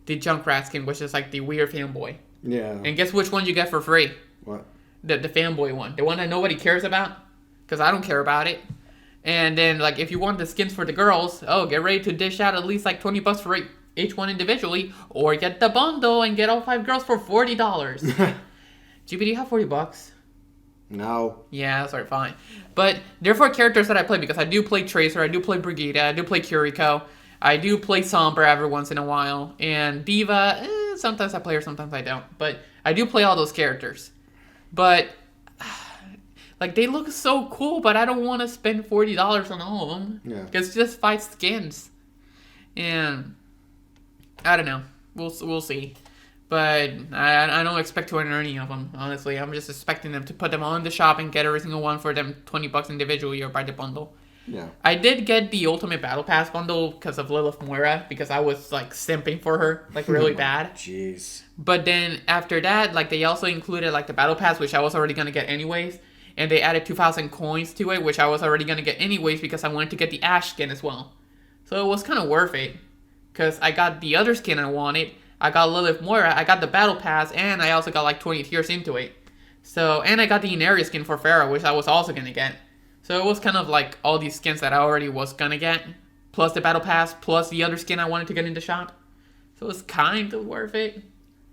B: Junkrat skin, which is like the weird fanboy.
A: Yeah.
B: And guess which one you get for free?
A: What?
B: The fanboy one. The one that nobody cares about? Because I don't care about it. And then, like, if you want the skins for the girls, get ready to dish out at least like $20 for each one individually, or get the bundle and get all 5 girls for $40. GB, do you have $40?
A: No.
B: Yeah, that's alright, fine. But they're for characters that I play because I do play Tracer, I do play Brigida, I do play Kiriko, I do play Sombra every once in a while, and Diva, sometimes I play her, sometimes I don't. But I do play all those characters. But, like, they look so cool, but I don't want to spend $40 on all of them.
A: Yeah.
B: Because it's just 5 skins. And, I don't know. We'll see. But I don't expect to earn any of them, honestly. I'm just expecting them to put them on the shop and get every single one for them $20 individually or buy the bundle.
A: Yeah.
B: I did get the Ultimate Battle Pass bundle because of Lilith Moira, because I was, like, simping for her, like, really bad.
A: Jeez.
B: But then after that, like, they also included, like, the Battle Pass, which I was already going to get anyways. And they added 2,000 coins to it, which I was already going to get anyways because I wanted to get the Ash skin as well. So it was kind of worth it. Because I got the other skin I wanted. I got Lilith Moira, I got the Battle Pass, and I also got like 20 tiers into it. So, and I got the Inari skin for Pharah, which I was also going to get. So it was kind of like all these skins that I already was going to get, plus the Battle Pass, plus the other skin I wanted to get in the shop. So it was kind of worth it.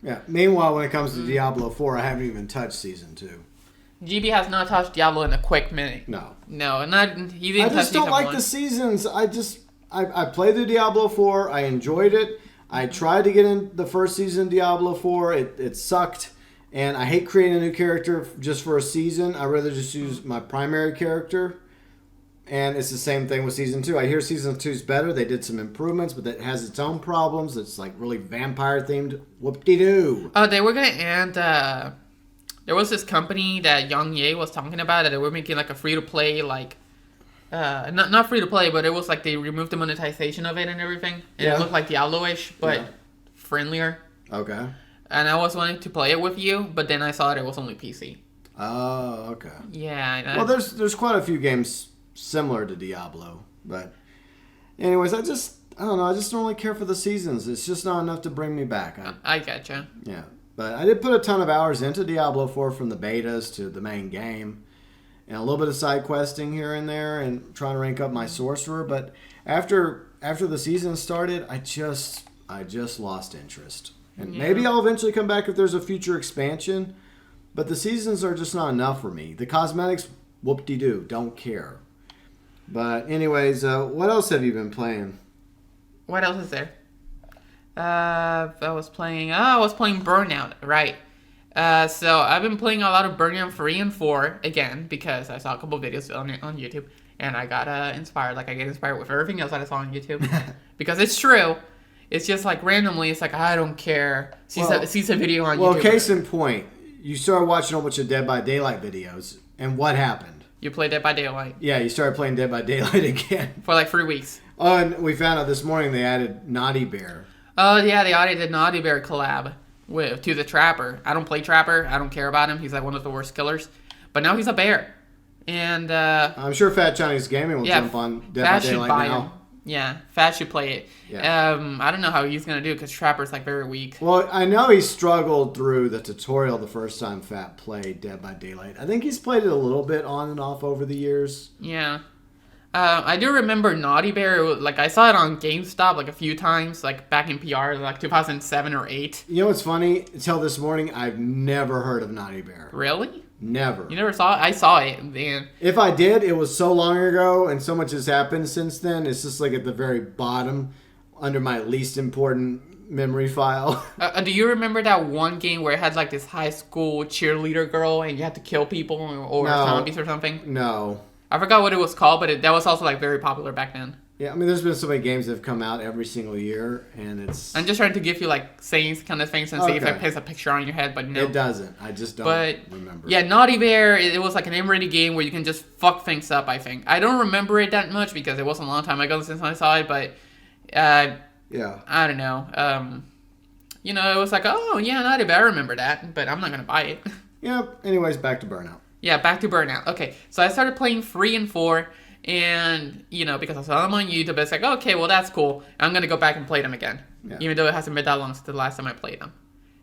A: Yeah. Meanwhile, when it comes to Diablo 4, I haven't even touched Season 2.
B: GB has not touched Diablo in a quick minute.
A: No.
B: No, he didn't touch
A: I just don't like
B: 1.
A: the seasons. I played the Diablo 4. I enjoyed it. I tried to get in the first season of Diablo 4. It sucked. And I hate creating a new character just for a season. I'd rather just use my primary character. And it's the same thing with Season 2. I hear Season 2 is better. They did some improvements, but it has its own problems. It's like really vampire-themed. Whoop-de-doo.
B: Oh, they were going to add... there was this company that Young Ye was talking about that they were making like a free-to-play, like... not free-to-play, but it was like they removed the monetization of it and everything. And it looked like Diablo-ish, but friendlier.
A: Okay.
B: And I was wanting to play it with you, but then I saw that it was only PC.
A: Oh, okay.
B: Yeah.
A: Well, there's quite a few games similar to Diablo, but anyways, I don't know. I just don't really care for the seasons. It's just not enough to bring me back.
B: I gotcha.
A: Yeah, but I did put a ton of hours into Diablo 4 from the betas to the main game, and a little bit of side questing here and there, and trying to rank up my sorcerer. But after the season started, I just lost interest. And maybe I'll eventually come back if there's a future expansion. But the seasons are just not enough for me. The cosmetics, whoop-de-doo, don't care. But anyways, what else have you been playing?
B: What else is there? I was playing Burnout, right. So I've been playing a lot of Burnout 3 and 4, again, because I saw a couple videos on YouTube. And I got inspired. Like, I get inspired with everything else that I saw on YouTube. Because it's true. It's just like randomly, it's like, I don't care. Sees a video on YouTube.
A: Well, case in point, you started watching a whole bunch of Dead by Daylight videos, and what happened?
B: You played Dead by Daylight.
A: Yeah, you started playing Dead by Daylight again.
B: For like 3 weeks.
A: Oh, and we found out this morning they added Naughty Bear.
B: Oh, yeah, they added the Naughty Bear collab to the Trapper. I don't play Trapper. I don't care about him. He's like one of the worst killers. But now he's a bear. And
A: I'm sure Fat Chinese Gaming will jump on Dead by
B: Fat should
A: Daylight
B: buy
A: now.
B: him. Yeah, Fat should play it.
A: Yeah.
B: I don't know how he's gonna do because Trapper's like very weak.
A: Well, I know he struggled through the tutorial the first time Fat played Dead by Daylight. I think he's played it a little bit on and off over the years.
B: Yeah. I do remember Naughty Bear. Like I saw it on GameStop like a few times, like back in PR, like 2007 or 8.
A: You know what's funny? Until this morning, I've never heard of Naughty Bear.
B: Really?
A: Never.
B: You never saw it? I saw it, man.
A: If I did, it was so long ago, and so much has happened since then. It's just like at the very bottom, under my least important memory file.
B: Do you remember that one game where it had like this high school cheerleader girl, and you had to kill people or
A: No.
B: zombies or something?
A: No.
B: I forgot what it was called, but that was also like very popular back then.
A: Yeah, I mean, there's been so many games that have come out every single year, and it's...
B: I'm just trying to give you like sayings kind of things and see if
A: Okay.
B: it paints a picture on your head, but no.
A: It doesn't. I just don't remember.
B: Yeah, Naughty Bear, it was like an M-rated game where you can just fuck things up, I think. I don't remember it that much because it wasn't a long time ago since I saw it, but
A: Yeah.
B: I don't know. You know, it was like, oh, yeah, Naughty Bear, I remember that, but I'm not going to buy it.
A: Yep. Anyways, back to Burnout.
B: Yeah, back to Burnout. Okay, so I started playing 3 and 4, and, you know, because I saw them on YouTube, it's like, okay, well, that's cool. I'm going to go back and play them again, even though it hasn't been that long since the last time I played them.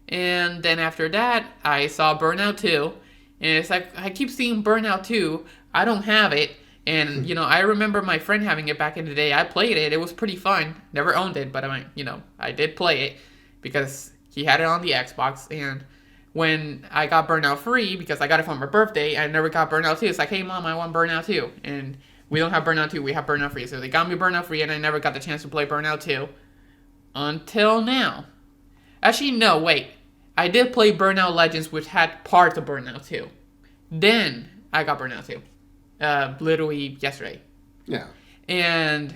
B: And then after that, I saw Burnout 2, and it's like, I keep seeing Burnout 2. I don't have it, and, you know, I remember my friend having it back in the day. I played it. It was pretty fun. Never owned it, but, I did play it because he had it on the Xbox, and... when I got Burnout free, because I got it for my birthday, I never got Burnout 2. It's like, hey, Mom, I want Burnout 2. And we don't have Burnout 2, we have Burnout free. So they got me Burnout free, and I never got the chance to play Burnout 2. Until now. Actually, no, wait. I did play Burnout Legends, which had parts of Burnout 2. Then I got Burnout 2. Literally yesterday.
A: Yeah.
B: And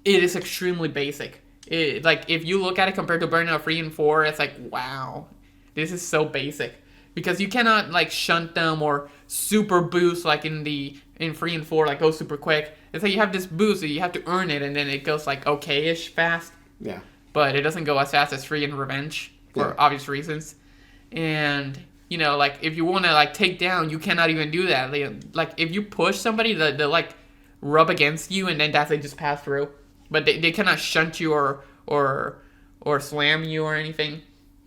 B: it is extremely basic. Like, if you look at it compared to Burnout 3 and 4, it's like, wow. This is so basic because you cannot like shunt them or super boost like in 3 and 4 like go super quick. It's like you have this boost so you have to earn it and then it goes like okay-ish fast.
A: Yeah.
B: But it doesn't go as fast as 3 and Revenge for obvious reasons. And you know like if you want to like take down, you cannot even do that. Like if you push somebody, they'll like rub against you and then they just pass through. But they cannot shunt you or slam you or anything.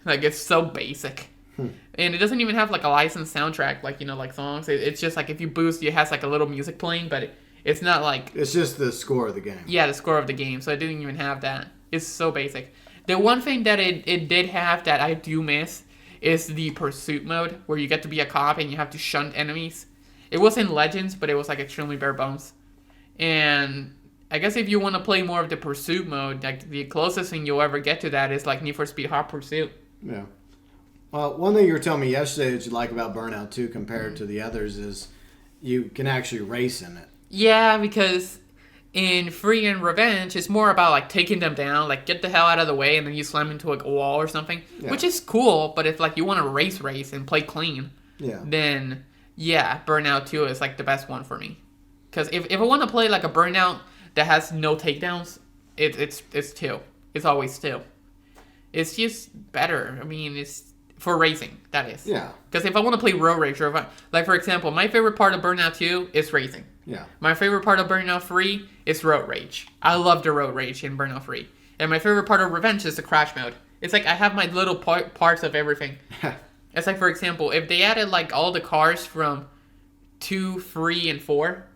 B: Like, it's so basic. And it doesn't even have, like, a licensed soundtrack, like, you know, like songs. It's just, like, if you boost, it has, like, a little music playing, but it's not, like...
A: It's just the score of the game.
B: Yeah, the score of the game, so it didn't even have that. It's so basic. The one thing that it did have that I do miss is the pursuit mode, where you get to be a cop and you have to shunt enemies. It was in Legends, but it was, like, extremely bare bones. And... I guess if you want to play more of the pursuit mode, like the closest thing you'll ever get to that is like Need for Speed Hot Pursuit.
A: Yeah. Well, one thing you were telling me yesterday that you like about Burnout 2 compared to the others is you can actually race in it.
B: Yeah, because in Free and Revenge, it's more about like taking them down, like get the hell out of the way, and then you slam into like a wall or something, which is cool. But if like you want to race and play clean, then yeah, Burnout 2 is like the best one for me. Because if I want to play like a Burnout that has no takedowns, it's 2. It's always 2. It's just better. I mean, it's for racing, that is.
A: Yeah.
B: Because if I want to play road rage, or like for example, my favorite part of Burnout 2 is racing.
A: Yeah.
B: My favorite part of Burnout 3 is road rage. I love the road rage in Burnout 3. And my favorite part of Revenge is the crash mode. It's like I have my little parts of everything. It's like, for example, if they added like all the cars from 2, 3, and 4,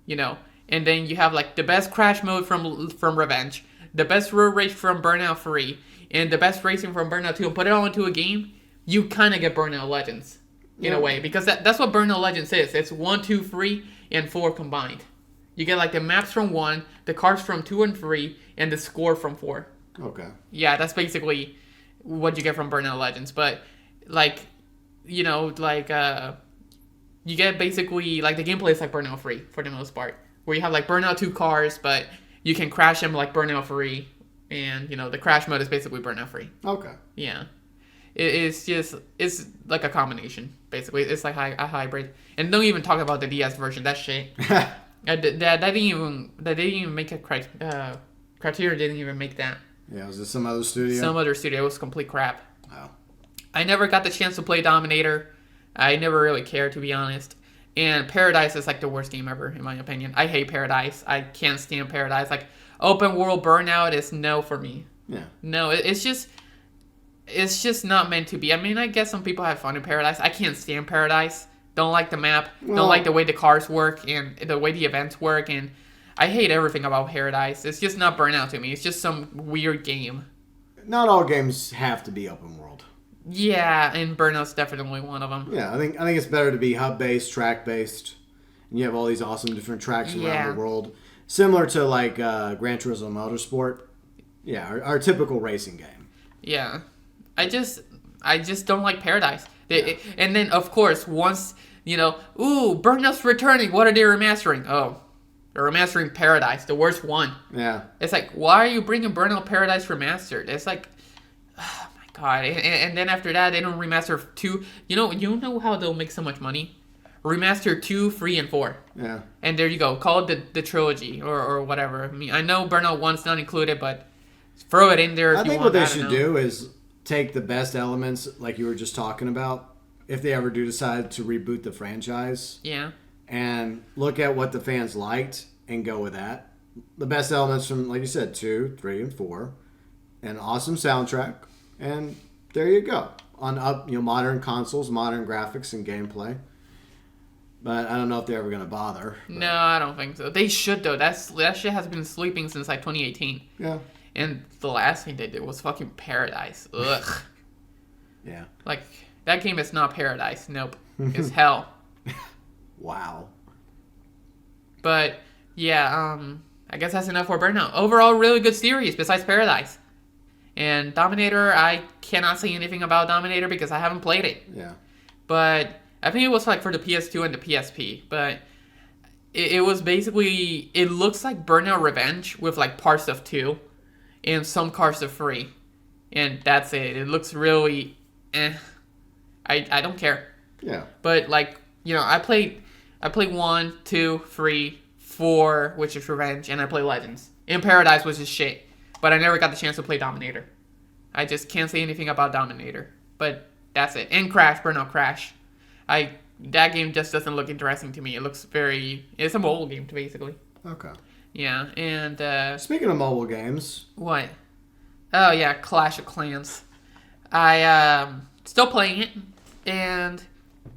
B: you know, and then you have like the best crash mode from Revenge, the best road rage from Burnout 3, and the best racing from Burnout 2, and put it all into a game, you kind of get Burnout Legends in a way, because that's what Burnout Legends is. It's 1, 2, 3, and 4 combined. You get like the maps from 1, the cars from 2 and 3, and the score from 4.
A: Okay.
B: Yeah, that's basically what you get from Burnout Legends. But like, you know, like you get basically like the gameplay is like Burnout 3 for the most part. Where you have like Burnout 2 cars, but you can crash them like Burnout 3. And, you know, the crash mode is basically Burnout 3.
A: Okay.
B: Yeah. It's like a combination, basically. It's like a hybrid. And don't even talk about the DS version. That shit. That didn't even make a Criteria didn't even make that.
A: Yeah, was it some other studio?
B: Some other studio. It was complete crap.
A: Oh.
B: I never got the chance to play Dominator. I never really cared, to be honest. And Paradise is like the worst game ever, in my opinion. I hate Paradise. I can't stand Paradise. Like, open world Burnout is no for me.
A: Yeah.
B: No, it's just not meant to be. I mean, I guess some people have fun in Paradise. I can't stand Paradise. Don't like the map. Don't like the way the cars work and the way the events work. And I hate everything about Paradise. It's just not Burnout to me. It's just some weird game.
A: Not all games have to be open world.
B: Yeah, and Burnout's definitely one of them.
A: Yeah, I think it's better to be hub-based, track-based, and you have all these awesome different tracks around the world. Similar to, like, Gran Turismo Motorsport. Yeah, our typical racing game.
B: Yeah. I just don't like Paradise. And then, of course, once, Burnout's returning. What are they remastering? Oh, they're remastering Paradise, the worst one.
A: Yeah.
B: It's like, why are you bringing Burnout Paradise remastered? It's like, oh my god. And then after that, they don't remaster 2. You know how they'll make so much money? Remaster 2, 3, and 4.
A: Yeah.
B: And there you go. Call it the trilogy or whatever. I mean, I know Burnout 1's not included, but throw it in there if you want.
A: I think what they should do is take the best elements, like you were just talking about, if they ever do decide to reboot the franchise.
B: Yeah.
A: And look at what the fans liked and go with that. The best elements from, like you said, 2, 3, and 4. An awesome soundtrack. And there you go. On modern consoles, modern graphics and gameplay. But I don't know if they're ever going to bother. But.
B: No, I don't think so. They should, though. That shit has been sleeping since, like, 2018.
A: Yeah.
B: And the last thing they did was fucking Paradise. Ugh.
A: Yeah.
B: Like, that game is not Paradise. Nope. It's hell.
A: Wow.
B: But, yeah, I guess that's enough for Burnout. Overall, really good series besides Paradise. And Dominator, I cannot say anything about Dominator because I haven't played it.
A: Yeah.
B: But I think it was like for the PS2 and the PSP. But it was basically, it looks like Burnout Revenge with like parts of 2 and some parts of 3. And that's it. It looks really I don't care.
A: Yeah.
B: But like, I played 1, 2, 3, 4, which is Revenge, and I played Legends. In Paradise, which is shit. But I never got the chance to play Dominator. I just can't say anything about Dominator. But that's it. And Crash, Burnout Crash. That game just doesn't look interesting to me. It looks it's a mobile game, basically.
A: Okay.
B: Yeah, and
A: speaking of mobile games.
B: What? Oh yeah, Clash of Clans. I still playing it, and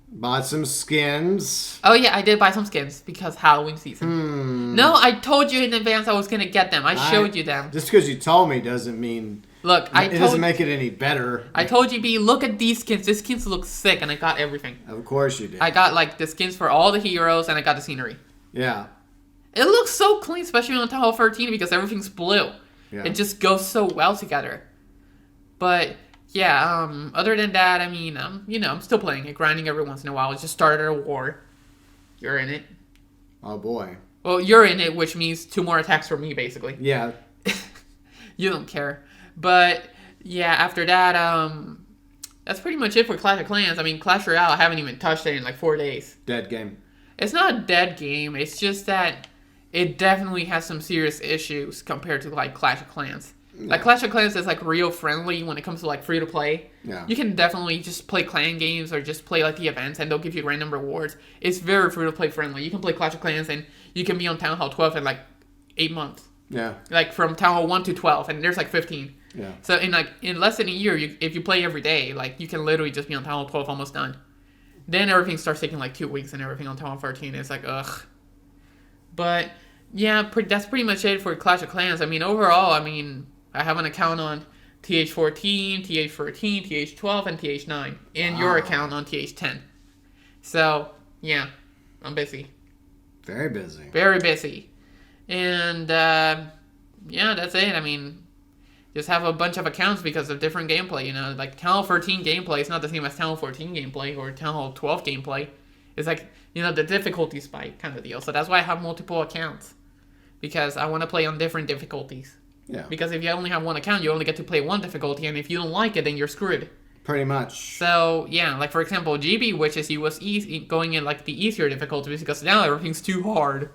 A: bought some skins.
B: Oh yeah, I did buy some skins because Halloween season. No, I told you in advance I was gonna get them. I showed you them.
A: Just because you told me doesn't mean
B: Look,
A: it doesn't make it any better.
B: I told you, B, look at these skins. These skins look sick, and I got everything.
A: Of course you did.
B: I got like the skins for all the heroes, and I got the scenery.
A: Yeah.
B: It looks so clean, especially on Tower 13 because everything's blue.
A: Yeah.
B: It just goes so well together. But yeah, other than that, I mean, I'm still playing it, grinding every once in a while. I just started a war. You're in it.
A: Oh boy.
B: Well, you're in it, which means 2 more attacks for me, basically.
A: Yeah.
B: You don't care. But yeah, after that, that's pretty much it for Clash of Clans. I mean, Clash Royale, I haven't even touched it in like 4 days.
A: Dead game.
B: It's not a dead game. It's just that it definitely has some serious issues compared to like Clash of Clans. Yeah. Like Clash of Clans is like real friendly when it comes to like free to play.
A: Yeah.
B: You can definitely just play clan games or just play like the events and they'll give you random rewards. It's very free to play friendly. You can play Clash of Clans and you can be on Town Hall 12 in like 8 months.
A: Yeah.
B: Like from Town Hall 1 to 12 and there's like 15.
A: Yeah.
B: So in less than a year, if you play every day, like you can literally just be on Town Hall 12 almost done. Then everything starts taking like 2 weeks and everything on Town Hall 13. It's like, ugh. But yeah, that's pretty much it for Clash of Clans. I mean, overall, I have an account on TH14, TH13, TH12, and TH9. And your account on TH10. So, yeah, I'm busy.
A: Very busy.
B: Very busy. And, yeah, that's it. I mean, just have a bunch of accounts because of different gameplay, Like, Town Hall 13 gameplay is not the same as Town Hall 14 gameplay or Town Hall 12 gameplay. It's like, the difficulty spike kind of deal. So that's why I have multiple accounts. Because I want to play on different difficulties.
A: Yeah.
B: Because if you only have one account, you only get to play one difficulty, and if you don't like it, then you're screwed.
A: Pretty much.
B: So, yeah, like for example, GB Witches, he was going in like the easier difficulties because now everything's too hard.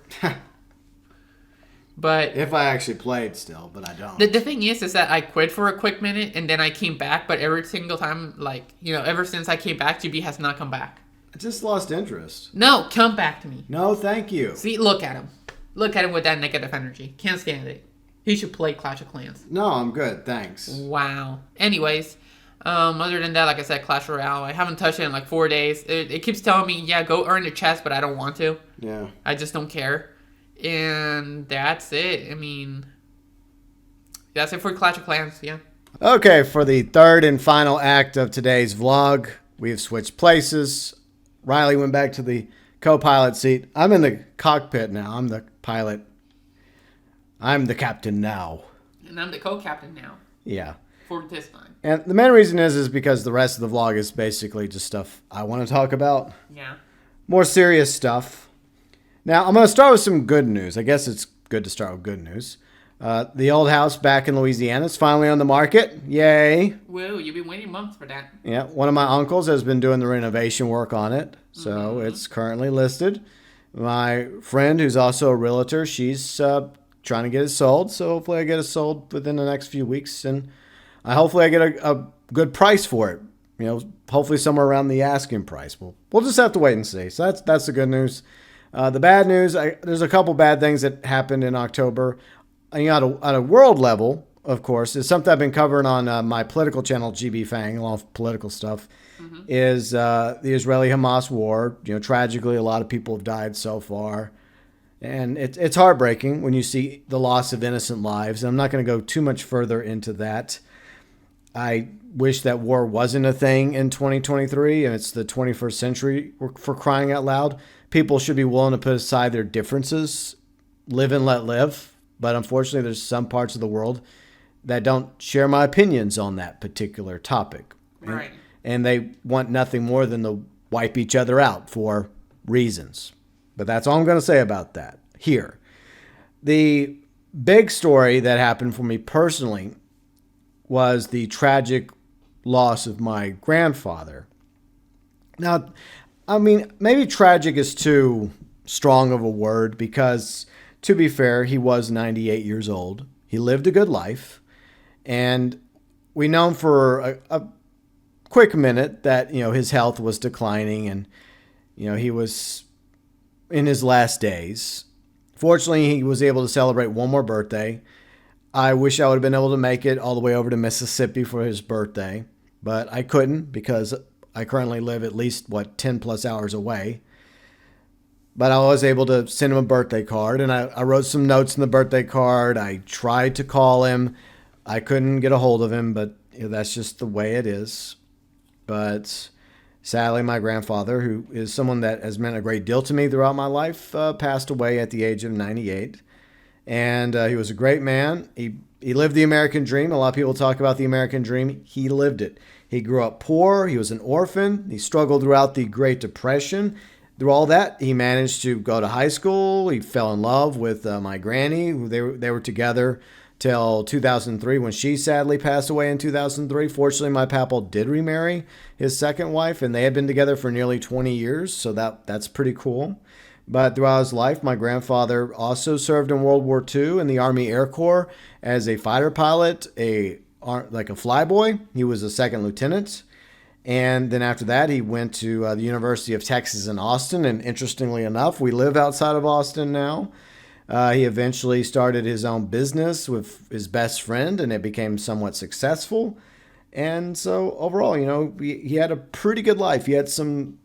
B: But
A: if I actually played still, but I don't.
B: The thing is that I quit for a quick minute, and then I came back, but every single time, like, ever since I came back, GB has not come back.
A: I just lost interest.
B: No, come back to me.
A: No, thank you.
B: See, look at him. Look at him with that negative energy. Can't stand it. He should play Clash of Clans.
A: No, I'm good. Thanks.
B: Wow. Anyways, other than that, like I said, Clash Royale. I haven't touched it in like 4 days. It keeps telling me, yeah, go earn the chest, but I don't want to.
A: Yeah.
B: I just don't care. And that's it. I mean, that's it for Clash of Clans, yeah.
A: Okay, for the third and final act of today's vlog, we have switched places. Riley went back to the co-pilot seat. I'm in the cockpit now. I'm the pilot. I'm the captain now.
B: And I'm the co-captain now.
A: Yeah.
B: For this time.
A: And the main reason is because the rest of the vlog is basically just stuff I want to talk about.
B: Yeah.
A: More serious stuff. Now, I'm going to start with some good news. I guess it's good to start with good news. The old house back in Louisiana is finally on the market. Yay.
B: Whoa, you've been waiting months for that.
A: Yeah, one of my uncles has been doing the renovation work on it. So it's currently listed. My friend, who's also a realtor, she's trying to get it sold. So hopefully I get it sold within the next few weeks. And hopefully I get a good price for it. You know, hopefully somewhere around the asking price. We'll just have to wait and see. So that's the good news. The bad news, there's a couple bad things that happened in October. You know, at a world level, of course, is something I've been covering on my political channel, GB Fang, along with political stuff, is the Israeli-Hamas war. You know, tragically, a lot of people have died so far. And it's heartbreaking when you see the loss of innocent lives. And I'm not going to go too much further into that. I wish that war wasn't a thing in 2023, and it's the 21st century, for crying out loud. People should be willing to put aside their differences, live and let live. But unfortunately, there's some parts of the world that don't share my opinions on that particular topic.
B: Right.
A: And they want nothing more than to wipe each other out for reasons. But that's all I'm going to say about that here. The big story that happened for me personally was the tragic loss of my grandfather. Now, I mean, maybe tragic is too strong of a word because, to be fair, he was 98 years old. He lived a good life. And we know for a quick minute that, you know, his health was declining and, you know, he was in his last days. Fortunately, he was able to celebrate one more birthday. I wish I would have been able to make it all the way over to Mississippi for his birthday, but I couldn't because I currently live at least, 10 plus hours away. But I was able to send him a birthday card, and I wrote some notes in the birthday card. I tried to call him. I couldn't get a hold of him, but you know, that's just the way it is. But sadly, my grandfather, who is someone that has meant a great deal to me throughout my life, passed away at the age of 98. And he was a great man. He lived the American dream. A lot of people talk about the American dream. He lived it. He grew up poor. He was an orphan. He struggled throughout the Great Depression. Through all that, he managed to go to high school. He fell in love with my granny. They were together till 2003 when she sadly passed away in 2003. Fortunately, my Papaw did remarry his second wife, and they had been together for nearly 20 years, so that's pretty cool. But throughout his life, my grandfather also served in World War II in the Army Air Corps as a fighter pilot, like a flyboy. He was a second lieutenant. And then after that, he went to the University of Texas in Austin. And interestingly enough, we live outside of Austin now. He eventually started his own business with his best friend, and it became somewhat successful. And so overall, you know, he had a pretty good life. He had some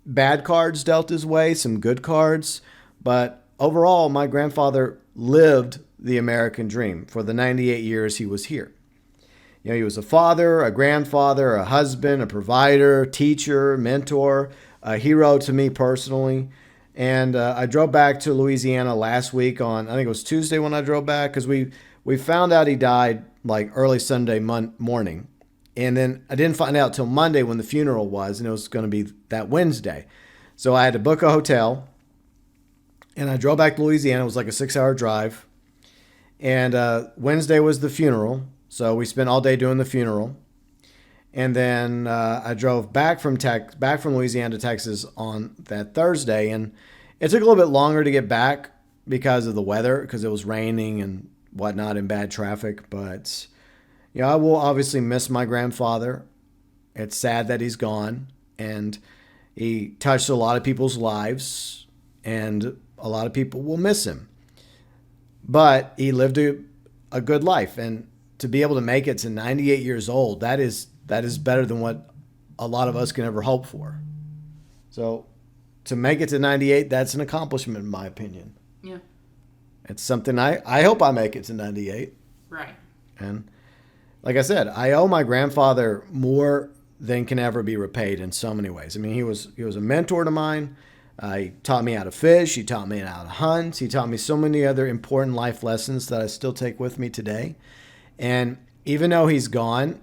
A: bad cards dealt his way, some good cards. But overall, my grandfather lived the American dream for the 98 years he was here. You know, he was a father, a grandfather, a husband, a provider, teacher, mentor, a hero to me personally. And I drove back to Louisiana last week I think it was Tuesday when I drove back, because we found out he died like early Sunday morning. And then I didn't find out till Monday when the funeral was, and it was going to be that Wednesday. So I had to book a hotel, and I drove back to Louisiana. It was like a 6-hour drive. And Wednesday was the funeral. So we spent all day doing the funeral. And then I drove back from Louisiana to Texas on that Thursday. And it took a little bit longer to get back because of the weather, because it was raining and whatnot and bad traffic. But, you know, I will obviously miss my grandfather. It's sad that he's gone. And, He touched a lot of people's lives, and a lot of people will miss him. But he lived a good life, and to be able to make it to 98 years old, that is better than what a lot of us can ever hope for. So to make it to 98, that's an accomplishment in my opinion.
B: Yeah.
A: It's something I hope I make it to 98.
B: Right.
A: And like I said, I owe my grandfather more than can ever be repaid in so many ways. I mean, he was a mentor to mine. He taught me how to fish. He taught me how to hunt. He taught me so many other important life lessons that I still take with me today. And even though he's gone,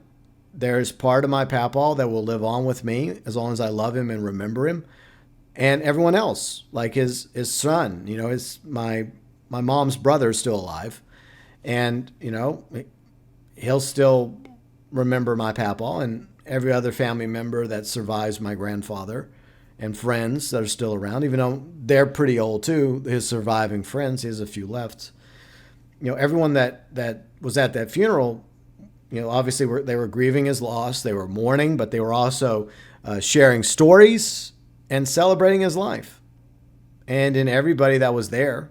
A: there's part of my Papaw that will live on with me as long as I love him and remember him. And everyone else, like his son, my mom's brother is still alive. And, he'll still remember my Papaw and every other family member that survives my grandfather and friends that are still around, even though they're pretty old too. His surviving friends, he has a few left. Everyone that was at that funeral, obviously they were grieving his loss. They were mourning, but they were also sharing stories and celebrating his life. And in everybody that was there,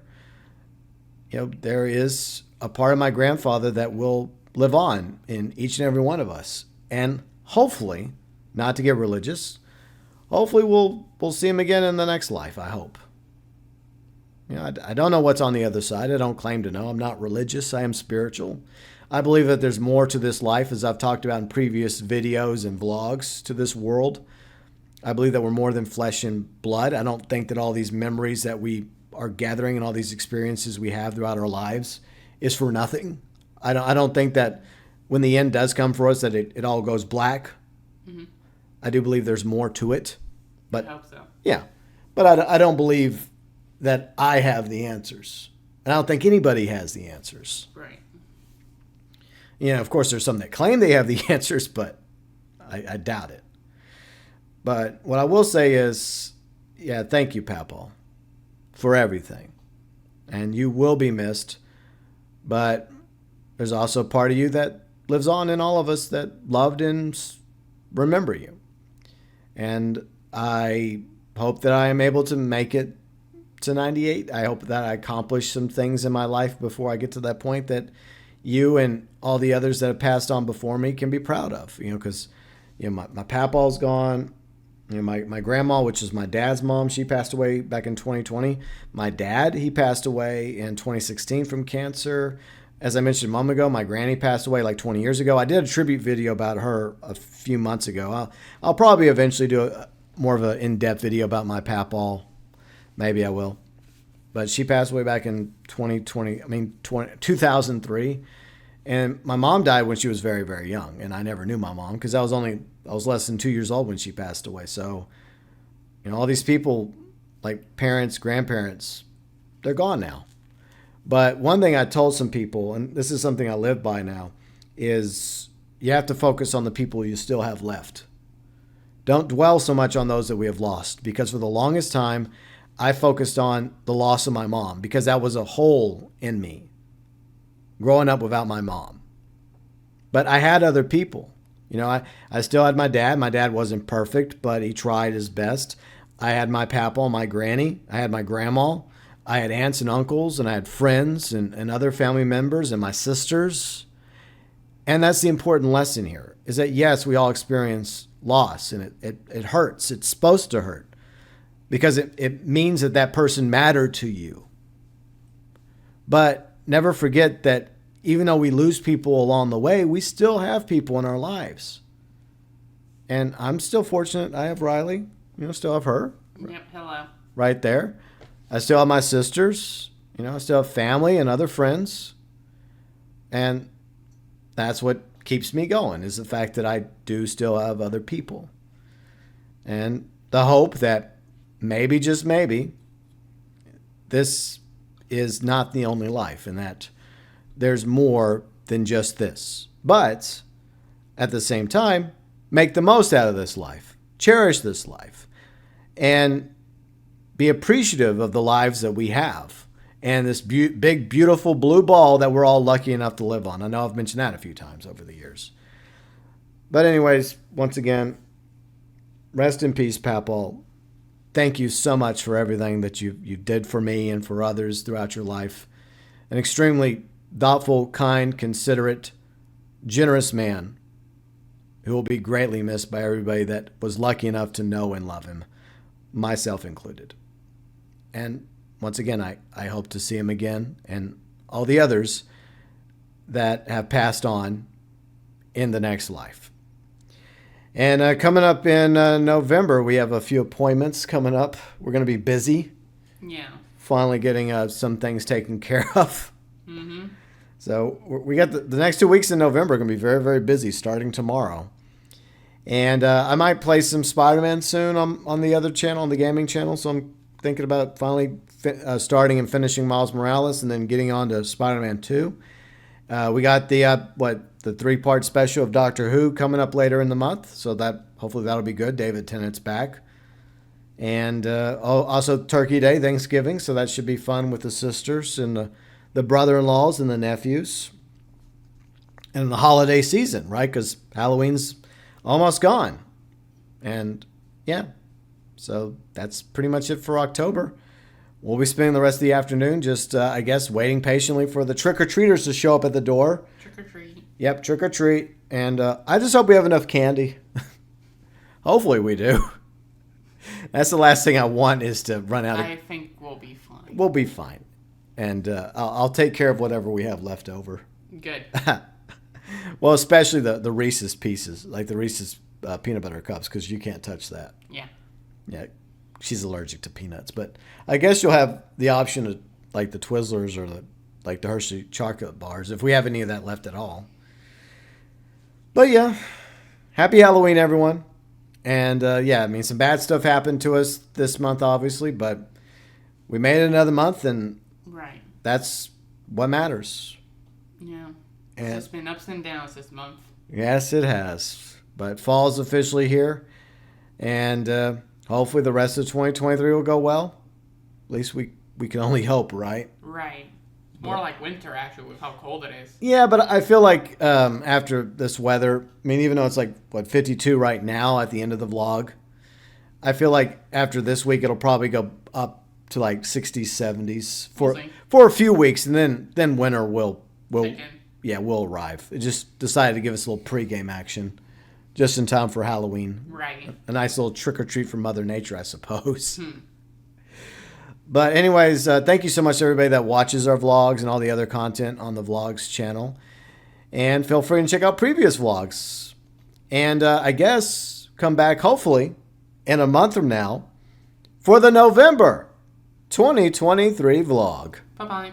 A: there is a part of my grandfather that will live on in each and every one of us. And hopefully, not to get religious, hopefully we'll see him again in the next life, I hope. I don't know what's on the other side. I don't claim to know. I'm not religious. I am spiritual. I believe that there's more to this life, as I've talked about in previous videos and vlogs, to this world. I believe that we're more than flesh and blood. I don't think that all these memories that we are gathering and all these experiences we have throughout our lives is for nothing. I don't think that when the end does come for us that it all goes black. Mm-hmm. I do believe there's more to it. But,
B: I hope so.
A: Yeah. But I don't believe that I have the answers. And I don't think anybody has the answers.
B: Right.
A: Of course, there's some that claim they have the answers, but I doubt it. But what I will say is, thank you, Papaw, for everything. And you will be missed. But there's also a part of you that lives on in all of us that loved and remember you. And I hope that I am able to make it to 98. I hope that I accomplish some things in my life before I get to that point that you and all the others that have passed on before me can be proud of. Because my Papaw's gone. My grandma, which is my dad's mom, she passed away back in 2020. My dad, he passed away in 2016 from cancer. As I mentioned a moment ago, my granny passed away like 20 years ago. I did a tribute video about her a few months ago. I'll probably eventually do more of an in-depth video about my Papaw. Maybe I will. But she passed away back in 2003. And my mom died when she was very, very young. And I never knew my mom because I was less than 2 years old when she passed away. So, all these people, like parents, grandparents, they're gone now. But one thing I told some people, and this is something I live by now, is you have to focus on the people you still have left. Don't dwell so much on those that we have lost, because for the longest time, I focused on the loss of my mom because that was a hole in me growing up without my mom. But I had other people. I still had my dad. My dad wasn't perfect, but he tried his best. I had my Papaw, my granny. I had my grandma. I had aunts and uncles, and I had friends and other family members and my sisters. And that's the important lesson here, is that, yes, we all experience loss, and it hurts. It's supposed to hurt because it means that person mattered to you. But never forget that even though we lose people along the way, we still have people in our lives. And I'm still fortunate. I have Riley, still have her.
B: Yep, hello.
A: Right there. I still have my sisters, I still have family and other friends. And that's what keeps me going, is the fact that I do still have other people. And the hope that maybe, just maybe, this is not the only life and that there's more than just this. But at the same time, make the most out of this life. Cherish this life. And be appreciative of the lives that we have and this big, beautiful blue ball that we're all lucky enough to live on. I know I've mentioned that a few times over the years. But anyways, once again, rest in peace, Papaw. thank you so much for everything that you did for me and for others throughout your life. An extremely thoughtful, kind, considerate, generous man who will be greatly missed by everybody that was lucky enough to know and love him, myself included. And once again, I hope to see him again and all the others that have passed on in the next life. And coming up in November, we have a few appointments coming up. We're going to be busy.
B: Yeah.
A: Finally getting some things taken care of.
B: Mm-hmm.
A: So we got the next 2 weeks in November are going to be very, very busy starting tomorrow. And I might play some Spider-Man soon on the other channel, on the gaming channel. So I'm thinking about finally starting and finishing Miles Morales and then getting on to Spider-Man 2. We got the 3-part special of Doctor Who coming up later in the month. So hopefully that'll be good. David Tennant's back. And also Turkey Day, Thanksgiving. So that should be fun with the sisters and the brother-in-laws and the nephews. And the holiday season, right? Because Halloween's almost gone. And yeah, so that's pretty much it for October. We'll be spending the rest of the afternoon just, I guess, waiting patiently for the trick-or-treaters to show up at the door.
B: Trick-or-treat.
A: Yep, trick-or-treat. And I just hope we have enough candy. Hopefully we do. That's the last thing I want is to run out of...
B: I think we'll be fine.
A: We'll be fine. And I'll take care of whatever we have left over.
B: Good.
A: Well, especially the Reese's Pieces, like the Reese's peanut butter cups, because you can't touch that.
B: Yeah.
A: Yeah, she's allergic to peanuts. But I guess you'll have the option of like the Twizzlers or the Hershey chocolate bars if we have any of that left at all. But yeah, happy Halloween, everyone. And yeah, I mean, some bad stuff happened to us this month, obviously, but we made it another month, and
B: right.
A: That's what matters.
B: Yeah.
A: And
B: It's just been ups and downs this month.
A: yes, it has. But fall's officially here, and hopefully the rest of 2023 will go well. At least we can only hope, right?
B: Right. More like winter, actually, with how cold it is.
A: Yeah, but I feel like after this weather, I mean, even though it's 52 right now at the end of the vlog, I feel like after this week it'll probably go up to 60s, 70s for a few weeks, and then winter will arrive. It just decided to give us a little pregame action just in time for Halloween.
B: Right.
A: A nice little trick or treat from Mother Nature, I suppose. But anyways, thank you so much to everybody that watches our vlogs and all the other content on the vlogs channel. And feel free to check out previous vlogs. And I guess come back, hopefully, in a month from now for the November 2023 vlog.
B: Bye-bye.